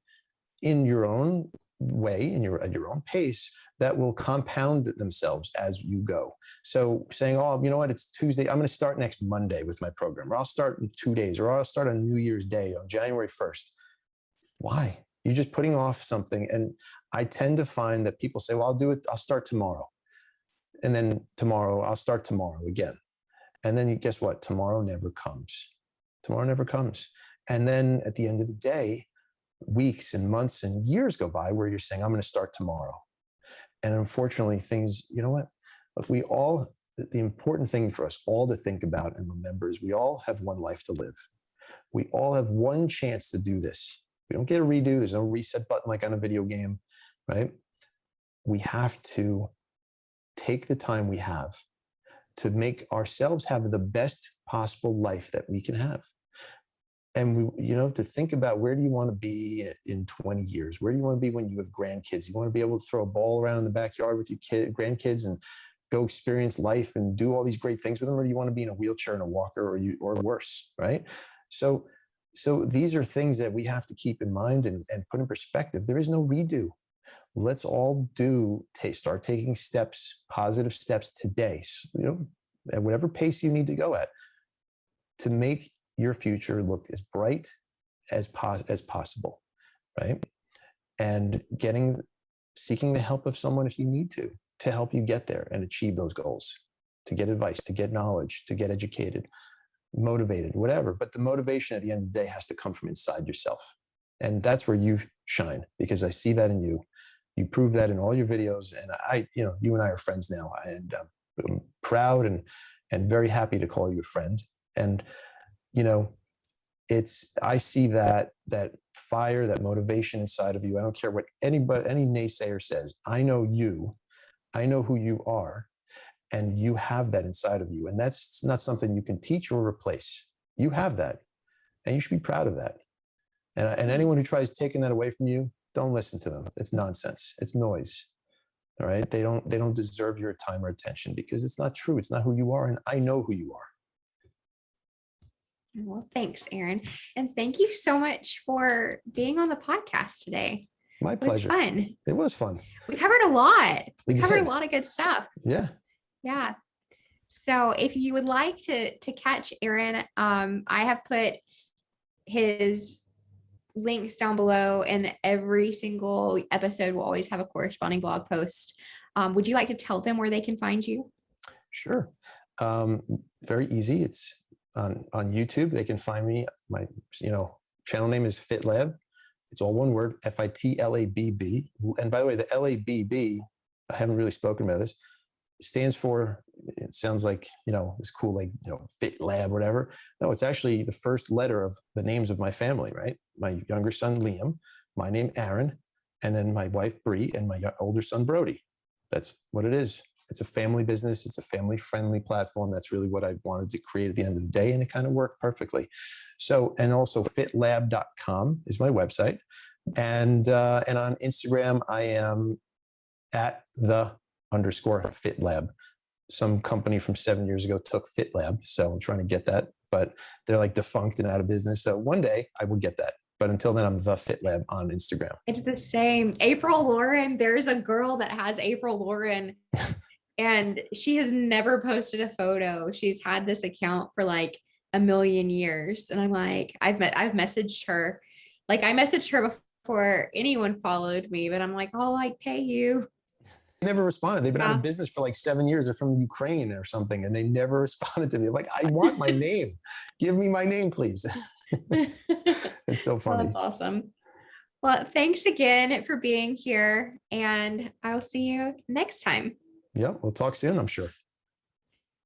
in your own way, at your own pace, that will compound themselves as you go. So saying, oh, you know what, it's Tuesday, I'm going to start next Monday with my program, or I'll start in 2 days, or I'll start on New Year's Day on January 1st. Why? You're just putting off something. And I tend to find that people say, well, I'll start tomorrow. And then tomorrow, I'll start tomorrow again. And then guess what? Tomorrow never comes. Tomorrow never comes. And then at the end of the day, weeks and months and years go by where you're saying, I'm going to start tomorrow. And unfortunately, things, you know what? Look, the important thing for us all to think about and remember is we all have one life to live. We all have one chance to do this. We don't get a redo. There's no reset button like on a video game, right? We have to take the time we have to make ourselves have the best possible life that we can have. And to think about, where do you want to be in 20 years? Where do you want to be when you have grandkids? You want to be able to throw a ball around in the backyard with your grandkids and go experience life and do all these great things with them? Or do you want to be in a wheelchair and a walker, or worse, right? So these are things that we have to keep in mind and put in perspective. There is no redo. Let's all start taking steps, positive steps today, at whatever pace you need to go at, to make your future look as bright as possible, right? And seeking the help of someone if you need to help you get there and achieve those goals, to get advice, to get knowledge, to get educated, motivated, whatever. But the motivation at the end of the day has to come from inside yourself. And that's where you shine, because I see that in you. You prove that in all your videos. And you and I are friends now, and I'm proud and very happy to call you a friend. And I see that fire, that motivation inside of you. I don't care what any naysayer says. I know you. I know who you are, and you have that inside of you. And that's not something you can teach or replace. You have that, and you should be proud of that. And anyone who tries taking that away from you, don't listen to them. It's nonsense. It's noise. All right. They don't deserve your time or attention, because it's not true. It's not who you are. And I know who you are. Well, thanks, Aaron. And thank you so much for being on the podcast today. My It was pleasure. fun. It was fun. We covered a lot. We We covered a did. lot of good stuff. Yeah. Yeah. So if you would like to catch Aaron, I have put his links down below, and every single episode will always have a corresponding blog post. Would you like to tell them where they can find you? Sure. Very easy. It's on YouTube. They can find me. My channel name is FitLabb. It's all one word, FITLABB. And by the way, the LABB, I haven't really spoken about this, stands for, it sounds like, it's cool, like, FitLab, whatever. No, it's actually the first letter of the names of my family, right? My younger son, Liam, my name, Aaron, and then my wife, Bree, and my older son, Brody. That's what it is. It's a family business. It's a family-friendly platform. That's really what I wanted to create at the end of the day, and it kind of worked perfectly. So, and also fitlab.com is my website. And on Instagram, I am at _FitLab. Some company from 7 years ago took FitLab, so I'm trying to get that, but they're like defunct and out of business. So one day I will get that. But until then, I'm the FitLab on Instagram. It's the same. April Lauren, there's a girl that has April Lauren and she has never posted a photo. She's had this account for like a million years. And I'm like, I've messaged her. Like I messaged her before anyone followed me, but I'm like, I'll like pay you. They never responded. They've been out of business for like 7 years. They're from Ukraine or something, and they never responded to me. Like, I want my name. Give me my name, please. It's so funny. That's awesome. Well, thanks again for being here, and I'll see you next time. Yeah, we'll talk soon, I'm sure.